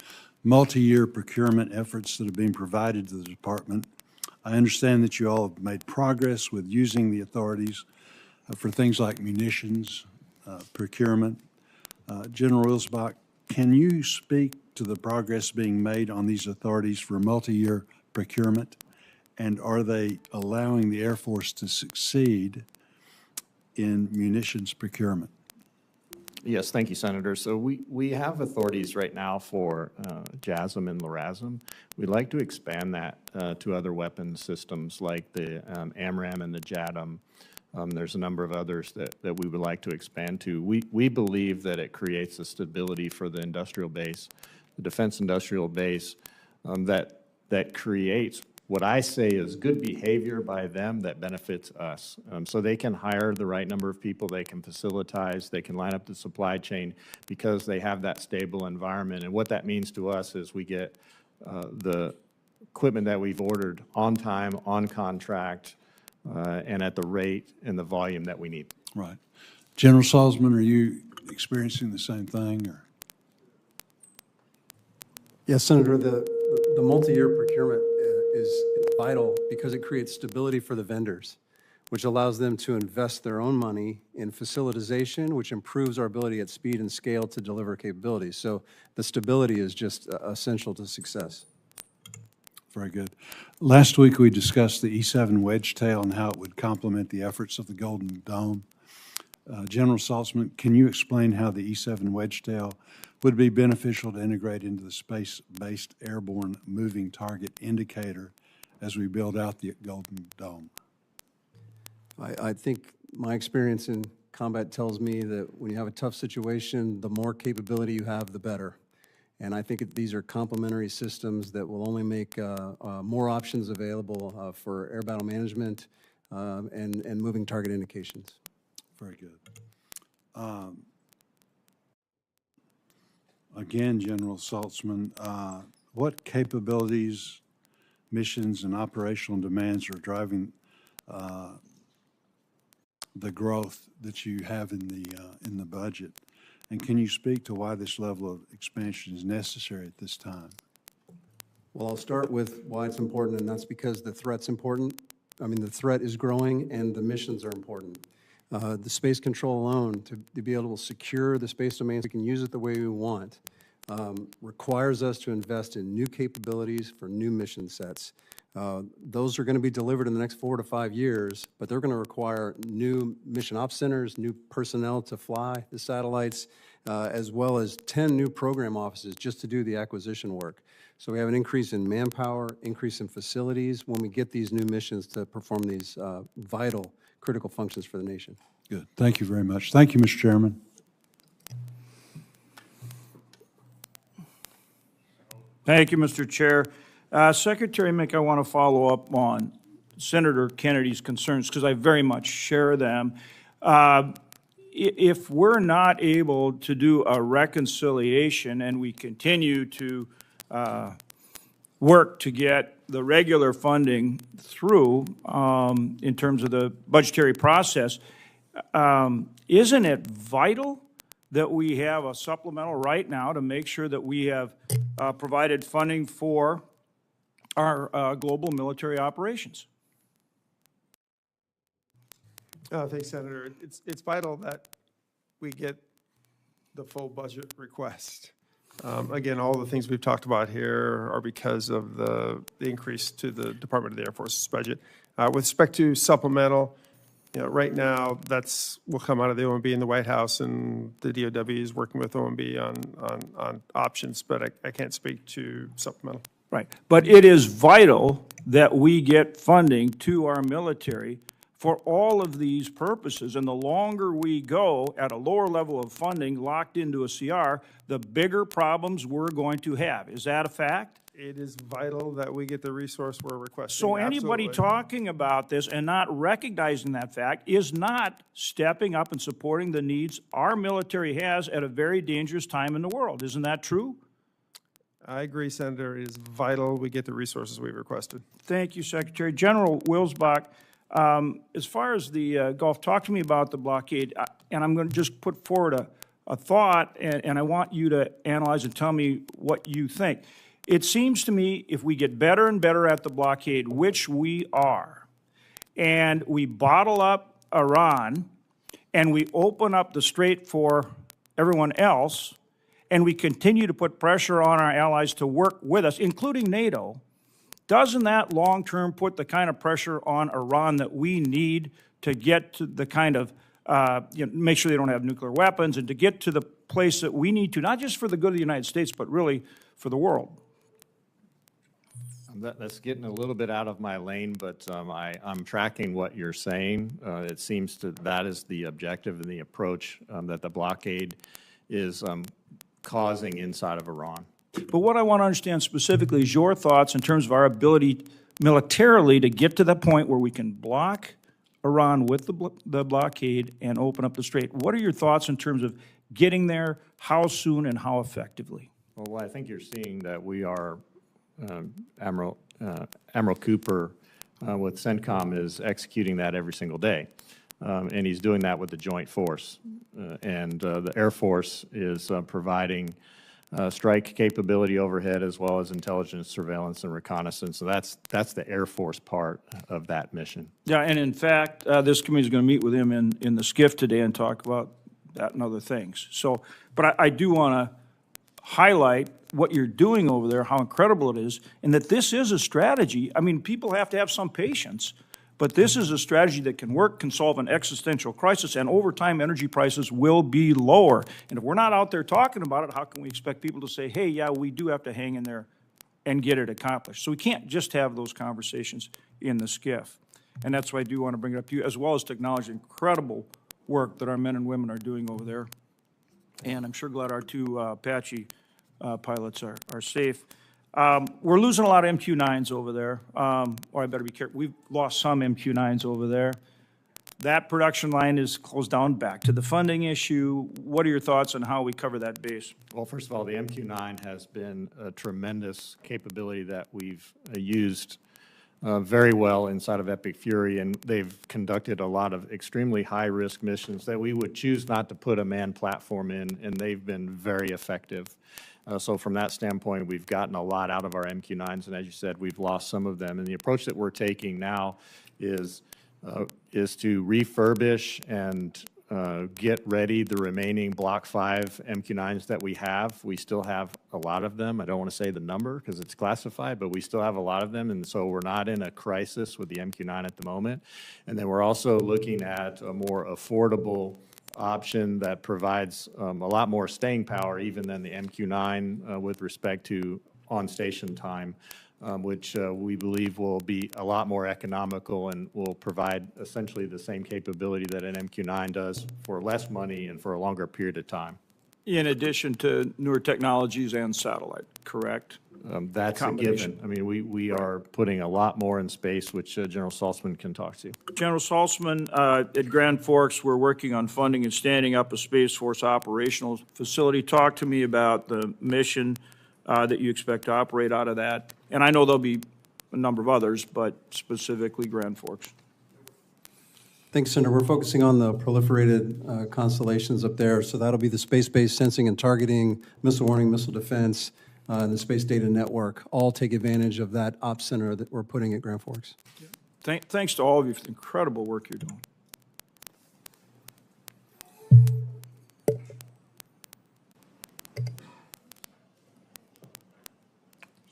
multi-year procurement efforts that have been provided to the department. I understand that you all have made progress with using the authorities for things like munitions, procurement. General Wilsbach, can you speak to the progress being made on these authorities for multi-year procurement? And are they allowing the Air Force to succeed in munitions procurement? Yes, thank you, Senator. So we have authorities right now for JASM and LRASM. We'd like to expand that to other weapons systems like the AMRAAM and the JADM. There's a number of others that we would like to expand to. We believe that it creates a stability for the industrial base, the defense industrial base, that creates what I say is good behavior by them that benefits us. So they can hire the right number of people, they can facilitize, they can line up the supply chain because they have that stable environment. And what that means to us is we get the equipment that we've ordered on time, on contract, and at the rate and the volume that we need. Right. General Saltzman, are you experiencing the same thing? Or? Yes, Senator, the multi-year procurement is vital because it creates stability for the vendors, which allows them to invest their own money in facilitization, which improves our ability at speed and scale to deliver capabilities. So the stability is just essential to success. Very good. Last week, we discussed the E-7 wedge tail and how it would complement the efforts of the Golden Dome. General Saltzman, can you explain how the E-7 wedge tail would be beneficial to integrate into the space-based airborne moving target indicator as we build out the Golden Dome? I think my experience in combat tells me that when you have a tough situation, the more capability you have, the better. And I think these are complementary systems that will only make more options available for air battle management and moving target indications. Very good. Again, General Saltzman, what capabilities, missions, and operational demands are driving the growth that you have in the budget? And can you speak to why this level of expansion is necessary at this time? Well, I'll start with why it's important, and that's because the threat's important. I mean, the threat is growing, and the missions are important. The space control alone, to be able to secure the space domain so we can use it the way we want, requires us to invest in new capabilities for new mission sets. Those are going to be delivered in the next 4 to 5 years, but they're going to require new mission ops centers, new personnel to fly the satellites, as well as 10 new program offices just to do the acquisition work. So we have an increase in manpower, increase in facilities when we get these new missions to perform these vital, critical functions for the nation. Good. Thank you very much. Thank you, Mr. Chairman. Thank you, Mr. Chair. Secretary Meink, I want to follow up on Senator Kennedy's concerns because I very much share them. If we're not able to do a reconciliation and we continue to work to get the regular funding through in terms of the budgetary process, isn't it vital that we have a supplemental right now to make sure that we have provided funding for our global military operations? Thanks, Senator. It's vital that we get the full budget request. Again, all the things we've talked about here are because of the increase to the Department of the Air Force's budget. With respect to supplemental, right now will come out of the OMB in the White House, and the DOW is working with OMB on options, but I can't speak to supplemental. Right. But it is vital that we get funding to our military for all of these purposes. And the longer we go at a lower level of funding locked into a CR, the bigger problems we're going to have. Is that a fact? It is vital that we get the resource we're requesting. So anybody Absolutely. talking about this and not recognizing that fact is not stepping up and supporting the needs our military has at a very dangerous time in the world. Isn't that true? I agree, Senator. It is vital we get the resources we've requested. Thank you, Secretary. General Wilsbach, as far as the Gulf, talk to me about the blockade. And I'm going to just put forward a thought, and I want you to analyze and tell me what you think. It seems to me if we get better and better at the blockade, which we are, and we bottle up Iran, and we open up the strait for everyone else, and we continue to put pressure on our allies to work with us, including NATO, doesn't that long-term put the kind of pressure on Iran that we need to get to the kind of, make sure they don't have nuclear weapons, and to get to the place that we need to, not just for the good of the United States, but really for the world? That's getting a little bit out of my lane, but I'm tracking what you're saying. It seems that is the objective and the approach that the blockade is causing inside of Iran. But what I want to understand specifically is your thoughts in terms of our ability militarily to get to the point where we can block Iran with the blockade and open up the strait. What are your thoughts in terms of getting there, how soon and how effectively? Well, I think you're seeing that we are Admiral Cooper with CENTCOM is executing that every single day, and he's doing that with the Joint Force. And the Air Force is providing strike capability overhead as well as intelligence, surveillance, and reconnaissance. So that's the Air Force part of that mission. Yeah, and in fact, this committee is going to meet with him in the SCIF today and talk about that and other things. So, but I do want to highlight what you're doing over there, how incredible it is, and that this is a strategy. I mean, people have to have some patience, but this is a strategy that can work, can solve an existential crisis, and over time, energy prices will be lower. And if we're not out there talking about it, how can we expect people to say, hey, yeah, we do have to hang in there and get it accomplished? So we can't just have those conversations in the SCIF. And that's why I do want to bring it up to you, as well as to acknowledge the incredible work that our men and women are doing over there. And I'm sure glad our two Apache pilots are safe. We're losing a lot of MQ-9s over there, or I better be careful. We've lost some MQ-9s over there. That production line is closed down. Back to the funding issue. What are your thoughts on how we cover that base? Well, first of all, the MQ-9 has been a tremendous capability that we've used very well inside of Epic Fury, and they've conducted a lot of extremely high-risk missions that we would choose not to put a manned platform in, and they've been very effective. So from that standpoint, we've gotten a lot out of our MQ-9s, and as you said, we've lost some of them. And the approach that we're taking now is to refurbish and get ready the remaining Block 5 MQ-9s that we have. We still have a lot of them. I don't want to say the number because it's classified, but we still have a lot of them, and so we're not in a crisis with the MQ-9 at the moment. And then we're also looking at a more affordable option that provides a lot more staying power even than the MQ-9 with respect to on-station time, which we believe will be a lot more economical and will provide essentially the same capability that an MQ-9 does for less money and for a longer period of time. In addition to newer technologies and satellite, correct? That's a given. I mean, we are putting a lot more in space, which General Saltzman can talk to. General Saltzman, at Grand Forks, we're working on funding and standing up a Space Force operational facility. Talk to me about the mission that you expect to operate out of that. And I know there'll be a number of others, but specifically Grand Forks. Thanks, Senator. We're focusing on the proliferated constellations up there. So that'll be the space-based sensing and targeting, missile warning, missile defense, and the Space Data Network, all take advantage of that ops center that we're putting at Grand Forks. Thanks to all of you for the incredible work you're doing.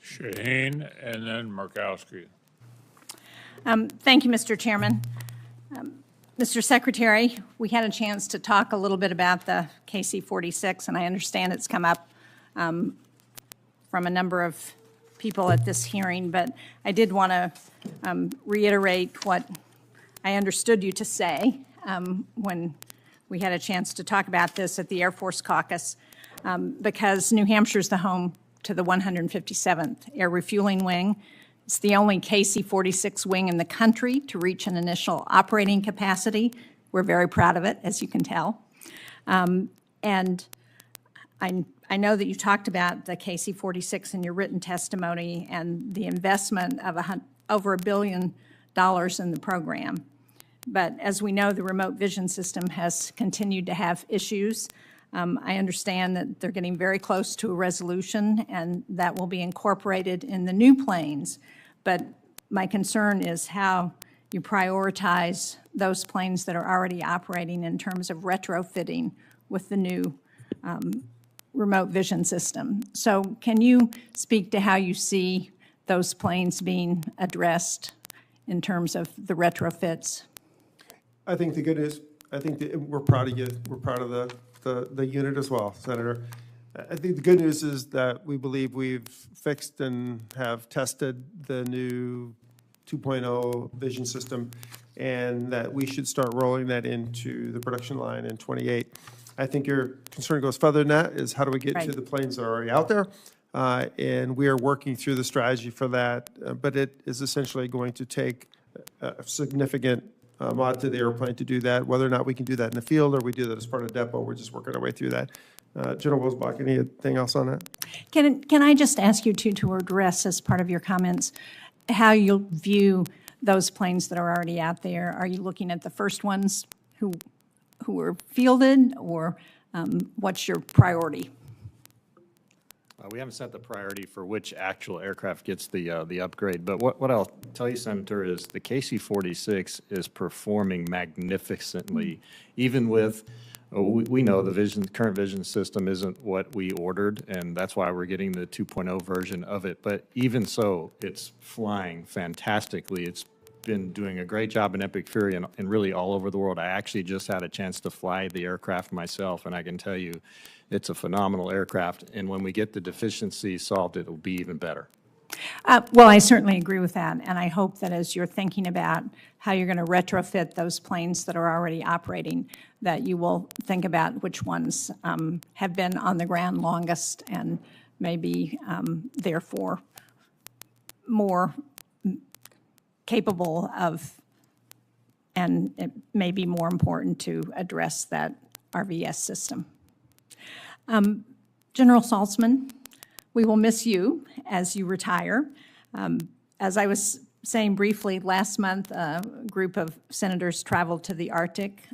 Shaheen and then Murkowski. Thank you, Mr. Chairman. Mr. Secretary, we had a chance to talk a little bit about the KC-46, and I understand it's come up from a number of people at this hearing, but I did want to reiterate what I understood you to say when we had a chance to talk about this at the Air Force Caucus, because New Hampshire is the home to the 157th Air Refueling Wing. It's the only KC-46 wing in the country to reach an initial operating capacity. We're very proud of it, as you can tell. And I know that you talked about the KC-46 in your written testimony and the investment of over $1 billion in the program. But as we know, the remote vision system has continued to have issues. I understand that they're getting very close to a resolution, and that will be incorporated in the new planes. But my concern is how you prioritize those planes that are already operating in terms of retrofitting with the new remote vision system. So can you speak to how you see those planes being addressed in terms of the retrofits? I think the good news, I think that we're proud of you. We're proud of the unit as well, Senator. I think the good news is that we believe we've fixed and have tested the new 2.0 vision system, and that we should start rolling that into the production line in 28. I think your concern goes further than that, is how do we get to the planes that are already out there? And we are working through the strategy for that, but it is essentially going to take a significant mod to the airplane to do that. Whether or not we can do that in the field or we do that as part of depot, we're just working our way through that. General Wilsbach, anything else on that? Can I just ask you to address, as part of your comments, how you'll view those planes that are already out there? Are you looking at the first ones who were fielded, or what's your priority? We haven't set the priority for which actual aircraft gets the upgrade, but what I'll tell you, Senator, is the KC-46 is performing magnificently, even with, we know the current vision system isn't what we ordered, and that's why we're getting the 2.0 version of it, but even so, it's flying fantastically. It's been doing a great job in Epic Fury and really all over the world. I actually just had a chance to fly the aircraft myself, and I can tell you it's a phenomenal aircraft, and when we get the deficiency solved, it will be even better. Well, I certainly agree with that, and I hope that as you're thinking about how you're going to retrofit those planes that are already operating, that you will think about which ones have been on the ground longest and maybe therefore more capable of, and it may be more important to address that RVS system. General Saltzman, we will miss you as you retire. As I was saying briefly, last month a group of senators traveled to the Arctic.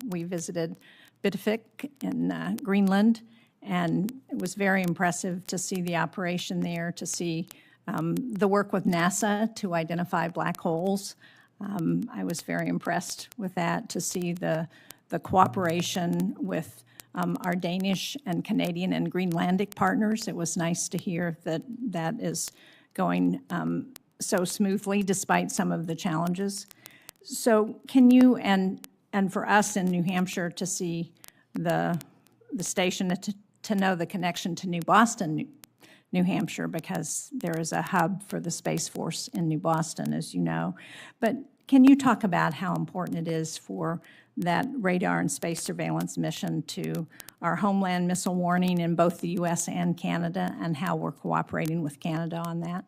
We visited Bittervik in Greenland, and it was very impressive to see the operation there, to see the work with NASA to identify black holes. I was very impressed with that, to see the cooperation with our Danish and Canadian and Greenlandic partners. It was nice to hear that that is going so smoothly despite some of the challenges. So can you, and for us in New Hampshire to see the station, to know the connection to New Boston, New Hampshire, because there is a hub for the Space Force in New Boston, as you know. But can you talk about how important it is for that radar and space surveillance mission to our homeland missile warning in both the U.S. and Canada, and how we're cooperating with Canada on that?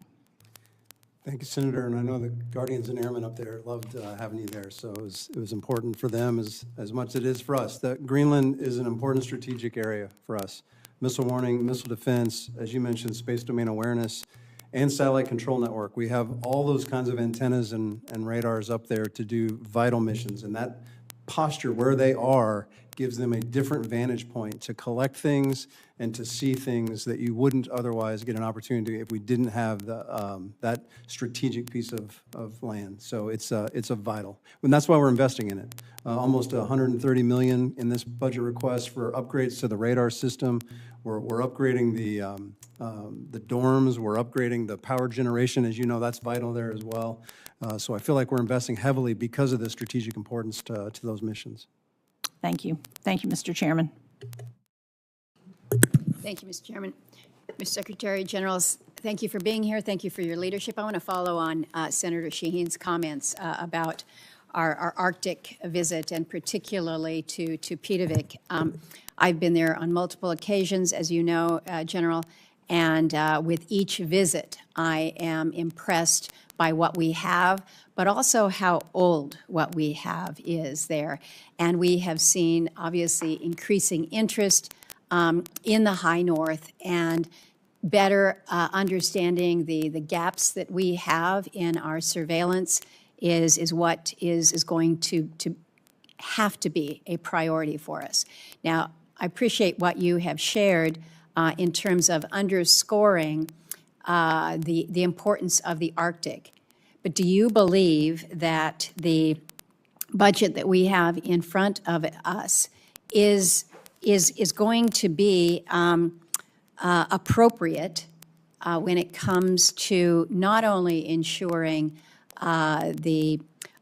Thank you, Senator, and I know the Guardians and Airmen up there loved having you there, so it was important for them as much as it is for us. Greenland is an important strategic area for us. Missile warning, missile defense, as you mentioned, space domain awareness, and satellite control network. We have all those kinds of antennas and radars up there to do vital missions, and that posture where they are gives them a different vantage point to collect things and to see things that you wouldn't otherwise get an opportunity if we didn't have that strategic piece of land. So it's a vital, and that's why we're investing in it. Almost $130 million in this budget request for upgrades to the radar system. We're upgrading the dorms. We're upgrading the power generation. As you know, that's vital there as well. So I feel like we're investing heavily because of the strategic importance to those missions. Thank you. Thank you, Mr. Chairman. Thank you, Mr. Chairman. Mr. Secretary General, thank you for being here. Thank you for your leadership. I want to follow on Senator Shaheen's comments about our Arctic visit, and particularly to Pitavik. I've been there on multiple occasions, as you know, General, And with each visit, I am impressed by what we have, but also how old what we have is there. And we have seen, obviously, increasing interest in the high north and better understanding the gaps that we have in our surveillance is what is going to have to be a priority for us. Now, I appreciate what you have shared in terms of underscoring the importance of the Arctic. But do you believe that the budget that we have in front of us is going to be appropriate when it comes to not only ensuring the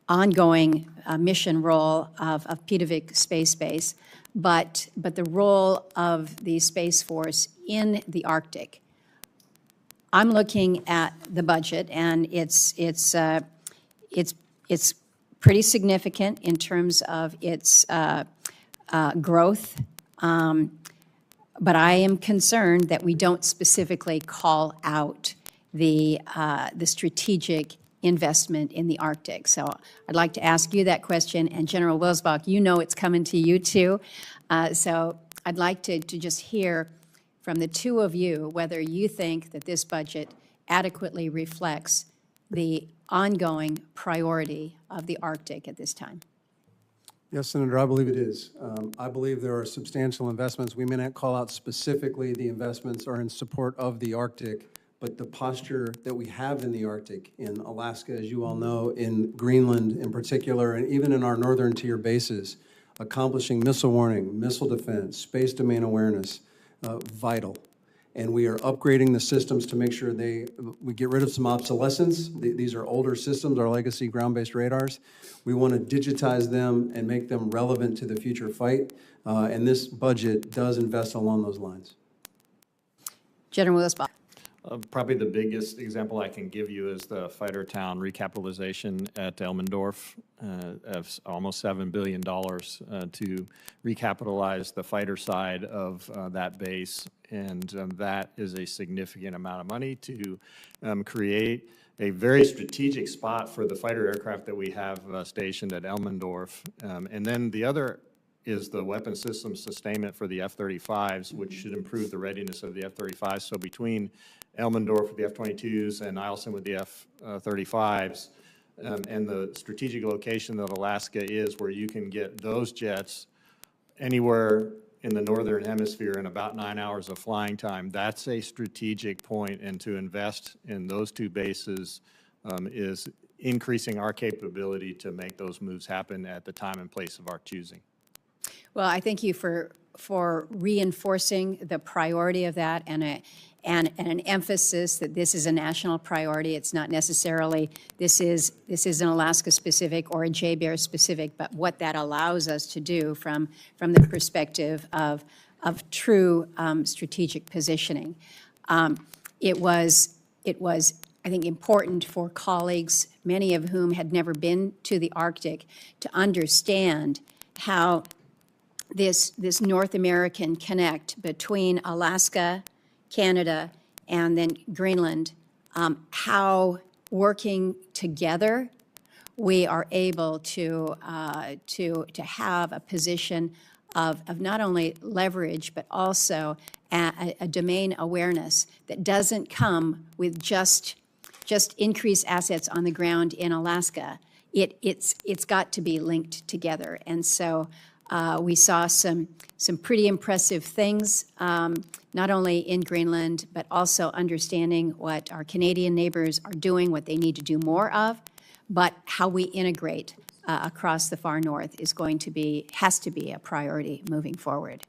ongoing mission role of Pitavik Space Base, but the role of the Space Force in the Arctic? I'm looking at the budget, and it's pretty significant in terms of its growth. But I am concerned that we don't specifically call out the strategic investment in the Arctic. So I'd like to ask you that question, and General Wilsbach, you know it's coming to you too. So I'd like to just hear from the two of you whether you think that this budget adequately reflects the ongoing priority of the Arctic at this time. Yes, Senator, I believe it is. I believe there are substantial investments. We may not call out specifically the investments are in support of the Arctic, but the posture that we have in the Arctic, in Alaska, as you all know, in Greenland in particular, and even in our northern tier bases, accomplishing missile warning, missile defense, space domain awareness, vital. And we are upgrading the systems to make sure we get rid of some obsolescence. These are older systems, our legacy ground-based radars. We want to digitize them and make them relevant to the future fight. And this budget does invest along those lines. General Wilsbach. Probably the biggest example I can give you is the fighter town recapitalization at Elmendorf of almost $7 billion to recapitalize the fighter side of that base. And that is a significant amount of money to create a very strategic spot for the fighter aircraft that we have stationed at Elmendorf. And then the other is the weapon system sustainment for the F-35s, which should improve the readiness of the F-35s. So between Elmendorf with the F-22s and Eielson with the F-35s, and the strategic location that Alaska is, where you can get those jets anywhere in the northern hemisphere in about 9 hours of flying time, that's a strategic point, and to invest in those two bases is increasing our capability to make those moves happen at the time and place of our choosing. Well, I thank you for reinforcing the priority of that and an emphasis that this is a national priority. It's not necessarily this is an Alaska specific or a JBER specific, but what that allows us to do from the perspective of true strategic positioning. It was I think important for colleagues, many of whom had never been to the Arctic, to understand how this North American connect between Alaska, Canada, and then Greenland, how working together we are able to have a position of not only leverage but also a domain awareness that doesn't come with just increased assets on the ground in Alaska. It's got to be linked together, and so. We saw some pretty impressive things, not only in Greenland, but also understanding what our Canadian neighbors are doing, what they need to do more of, but how we integrate across the far north has to be a priority moving forward.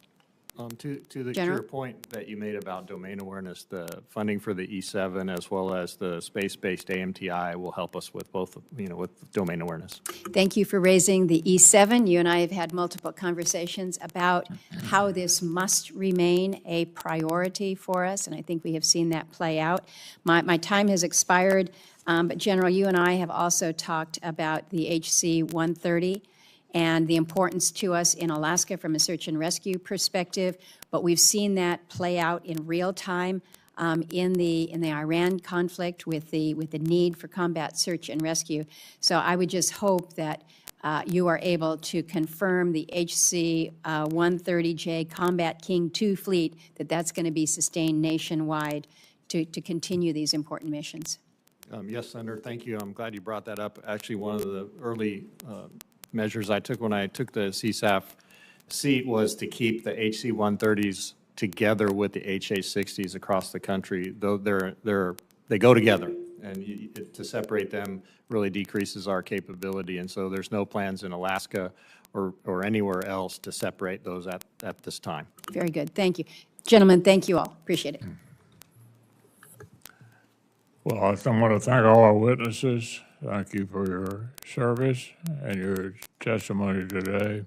To the General? your point that you made about domain awareness, the funding for the E7 as well as the space-based AMTI will help us with both, with domain awareness. Thank you for raising the E7. You and I have had multiple conversations about how this must remain a priority for us, and I think we have seen that play out. My time has expired, but General, you and I have also talked about the HC-130 and the importance to us in Alaska from a search and rescue perspective, but we've seen that play out in real time in the Iran conflict with the need for combat search and rescue. So I would just hope that you are able to confirm the HC-130J Combat King II fleet, that's going to be sustained nationwide to continue these important missions. Yes, Senator, thank you. I'm glad you brought that up. Actually, one of the early measures I took when I took the CSAF seat was to keep the HC-130s together with the HA-60s across the country, though they go together, and to separate them really decreases our capability, and so there's no plans in Alaska or anywhere else to separate those at this time. Very good. Thank you. Gentlemen, thank you all. Appreciate it. Well, I want to thank all our witnesses. Thank you for your service and your testimony today.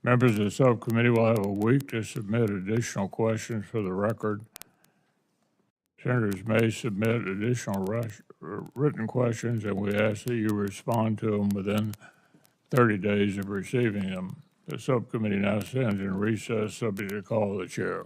Members of the subcommittee will have a week to submit additional questions for the record. Senators may submit additional written questions, and we ask that you respond to them within 30 days of receiving them. The subcommittee now stands in recess, subject to call of the chair.